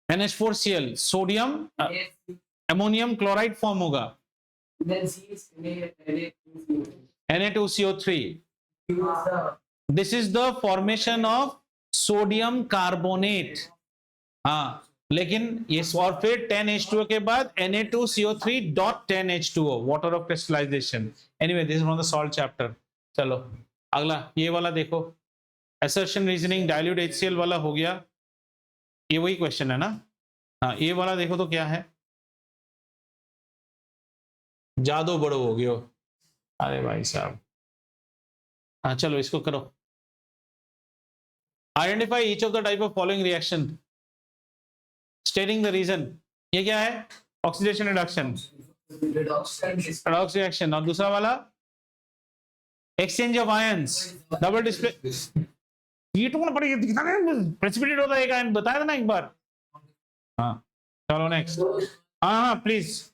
NH4Cl sodium ammonium chloride form होगा. Na2CO3. This is the formation of sodium carbonate. हाँ, लेकिन ये और फिर 10H2O के बाद Na2CO3.10H2O water of crystallisation. Anyway this is from the salt chapter. चलो अगला ये वाला देखो. असर्शन रीजनिंग डाइल्यूट HCl वाला हो गया. ये वही क्वेश्चन है ना. हाँ, ये वाला देखो तो क्या है. जादू बड़ो हो गयो. अरे भाई साहब. हाँ चलो इसको करो. Identify each of the type of following reaction stating the reason. ये क्या है? Oxidation reduction, redox reaction. और दूसरा वाला exchange of ions, double display. ये तो ना पड़ेगा दिखता नहीं प्रेसिपिटेट होता है आयन. बताया था ना एक बार. हाँ चलो नेक्स्ट. हाँ हाँ प्लीज.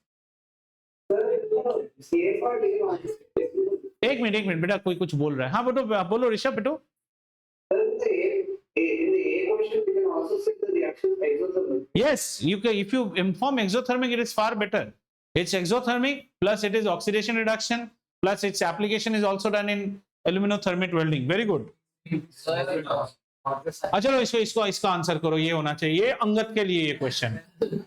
एक मिनट बेटा कोई कुछ बोल रहा है. हाँ बेटो बोलो ऋषभ बेटो. Yes, you can. If you inform exothermic, it is far better. It's exothermic plus it is oxidation reduction plus its application is also done in aluminothermic welding. Very good. चलो इसको आंसर करो. ये होना चाहिए. ये अंगद के लिए ये क्वेश्चन.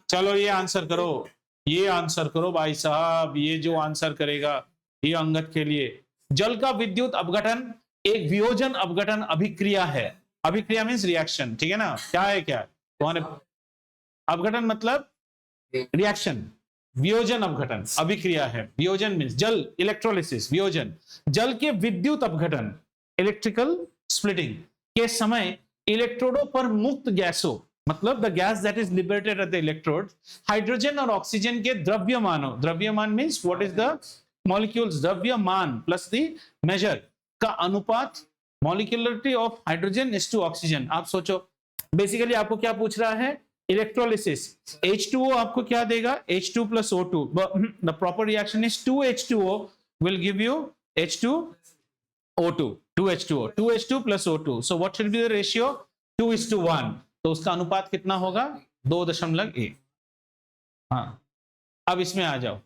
चलो ये आंसर करो. ये आंसर करो भाई साहब. ये जो आंसर करेगा ये अंगद के लिए. जल का विद्युत अपघटन एक वियोजन अपघटन अभिक्रिया है. अभिक्रिया मीन्स रिएक्शन. ठीक है ना. क्या है क्या अपघटन मतलब रिएक्शन. वियोजन अपघटन अभिक्रिया है. वियोजन मीन्स जल इलेक्ट्रोलिसिस. वियोजन जल के विद्युत अपघटन इलेक्ट्रिकल स्प्लिटिंग के समय इलेक्ट्रोडों पर मुक्त गैसों मतलब the gas that is liberated at the electrode hydrogen और ऑक्सीजन के द्रव्यमानों. द्रव्यमान means what is the molecules. द्रव्यमान प्लस द मेजर का अनुपात. Molecularity of hydrogen is two oxygen. आप सोचो बेसिकली आपको क्या पूछ रहा है. इलेक्ट्रोलिसिस. H2O आपको क्या देगा? H2 plus O2. The proper reaction is 2H2O will give you H2O2. 2H2O. 2H2 plus O2. So what should be the ratio? 2:1. तो उसका अनुपात कितना होगा? 2.1. हाँ अब इसमें आ जाओ.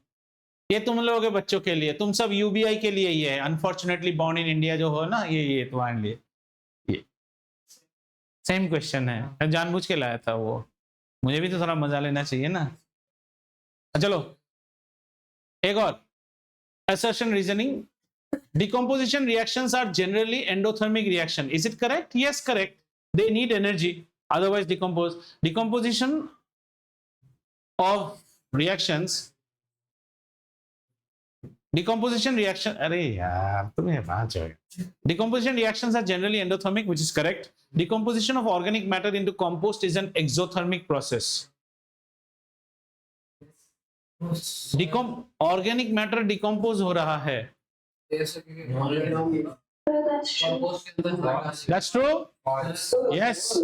ये तुम लोगों के बच्चों के लिए. तुम सब UBI के लिए ये है. अनफॉर्चुनेटली बॉर्न इन इंडिया जो हो ना ये तुम्हारे लिए ये सेम क्वेश्चन है. जानबूझ के लाया था वो. मुझे भी तो थोड़ा मजा लेना चाहिए ना. चलो एक और. assertion reasoning. Decomposition reactions are generally endothermic reaction. Is it correct? Yes, correct. They need energy, otherwise decompose. Decomposition of reactions. Decomposition reaction. अरे यार तुम्हें बात जाएगा. Decomposition reactions are generally endothermic, which is correct. Decomposition of organic matter into compost is an exothermic process. Organic matter decompose हो रहा है. That's true. Yes.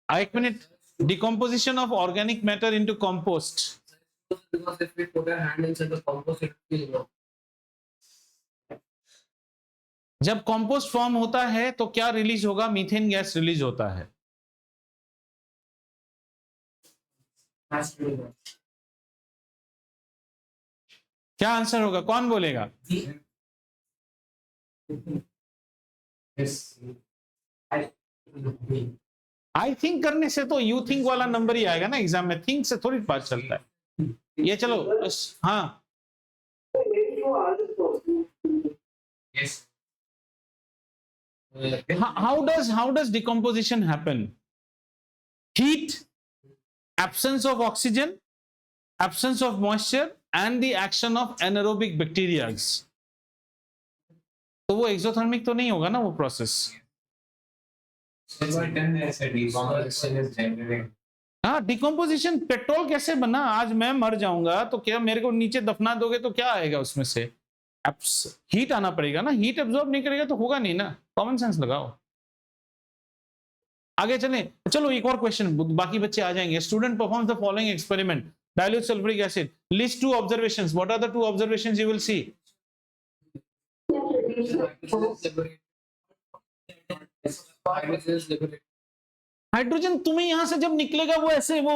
एक minute. Decomposition of organic matter into compost. Because if we put our hand inside the compost, it will grow. जब compost form होता है तो क्या release होगा? मीथेन गैस रिलीज होता है. क्या आंसर होगा? कौन बोलेगा? आई थिंक करने से तो यू थिंक वाला नंबर ही आएगा ना एग्जाम में. थिंक से थोड़ी बात चलता है. ये चलो. हाँ Yes. how does decomposition happen? Heat absence of oxygen, absence of moisture and the action of anaerobic bacteria. तो वो एक्सोथर्मिक तो नहीं होगा ना वो प्रोसेस। हाँ, डिकम्पोजिशन। पेट्रोल कैसे बना? आज मैं मर जाऊंगा तो क्या मेरे को नीचे दफना दोगे तो क्या आएगा उसमें से? हीट आना पड़ेगा ना, हीट एब्जॉर्ब नहीं करेगा तो होगा नहीं ना। कॉमन सेंस लगाओ। आगे चलें, चलो एक और क्वेश्चन, बाकी बच्चे आ जाएंगे। Student performs the following experiment, dilute sulfuric acid, list 2 observations. What are the 2 observations you will see? Hydrogen तुम्हें यहां से जब निकलेगा वो ऐसे वो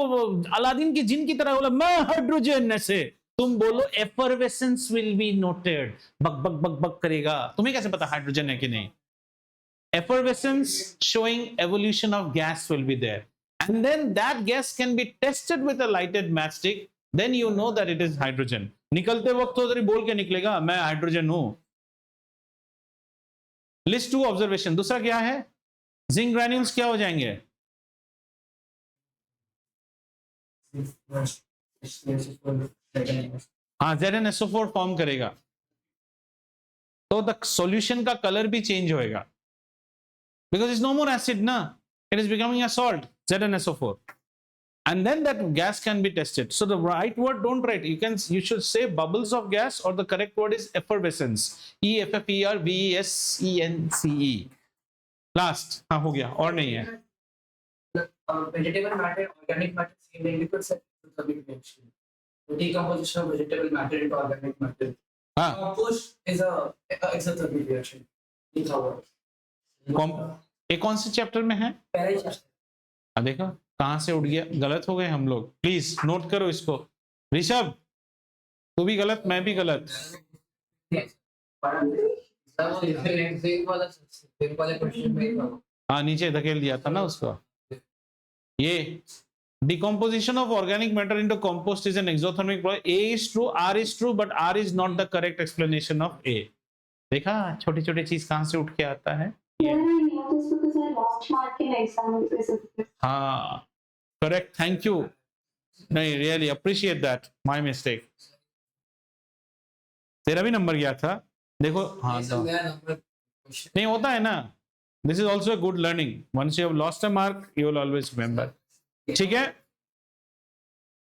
अलादीन की जिन की तरह बोला मैं हाइड्रोजन, ऐसे तुम बोलो एफरवेसेंस विल बी नोटेड, बक बक बक बक करेगा। तुम्हें कैसे पता हाइड्रोजन है कि नहीं? Effervescence showing evolution of gas will be there, and then that gas can be tested with a lighted matchstick, then you know that it is hydrogen. निकलते वक्त तो बोल के निकलेगा मैं हाइड्रोजन हूं। List 2 observation. दूसरा क्या है? जिंक ग्रैन्यूल्स क्या हो जाएंगे? हाँ, ZnSO4 फॉर्म करेगा तो द सॉल्यूशन का कलर भी चेंज होएगा because it's no more acid na, it is becoming a salt, ZnSO4, and then that gas can be tested. So the right word don't write, you should say bubbles of gas, or the correct word is effervescence, EFFERVESCENCE. last हाँ हो गया, और नहीं है। Vegetable matter, organic matter, same in liquid exothermic reaction. The decomposition of vegetable matter into organic matter. Compost is a exothermic reaction. एक कौन से chapter में है? देखो कहां से उठ गया, गलत हो गए हम लोग। प्लीज नोट करो इसको। ऋषभ तू भी गलत, मैं भी गलत। हाँ, नीचे धकेल दिया था ना उसको। ये decomposition of organic matter into compost is an exothermic process. A is true, R is true, but R is not the correct explanation of A. देखा छोटी छोटी चीज कहां से उठ के आता है। हाँ, करेक्ट, थैंक यू। नहीं, really appreciate that, my mistake. तेरा भी नंबर गया था देखो। हाँ नहीं होता है ना, this is also good learning. Once you have lost a mark you will always remember. ठीक है,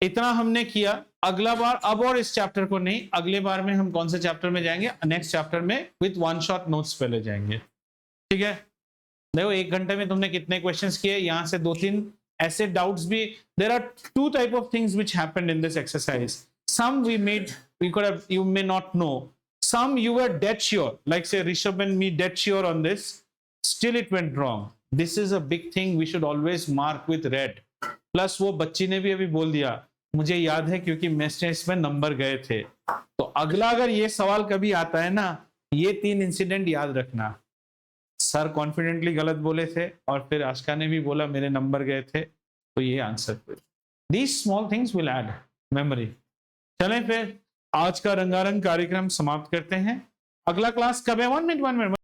इतना हमने किया। अगला बार अब और इस चैप्टर को नहीं, अगले बार में हम कौन से चैप्टर में जाएंगे? नेक्स्ट चैप्टर में विद वन शॉट नोट्स पहले जाएंगे। ठीक है, देखो 1 घंटे में तुमने कितने क्वेश्चंस किए, यहां से 2-3 ऐसे डाउट्स भी। There are 2 type of things which happened in this exercise. Some we made, we could have, you may not know, some you were dead sure, like say Rishabh and me dead sure on this, still it went wrong. This is a big thing, we should always mark with red. Plus वो बच्ची ने भी अभी बोल दिया मुझे याद है क्योंकि मेस्टेस में नंबर गए थे। तो अगला अगर ये सवाल कभी आता है ना, ये 3 इंसिडेंट याद रखना। सर कॉन्फिडेंटली गलत बोले थे और फिर आशका ने भी बोला मेरे नंबर गए थे, तो ये answer. These small things will add memory. चलें फिर आज का रंगारंग कार्यक्रम समाप्त करते हैं। अगला क्लास कब है? 1 मिनट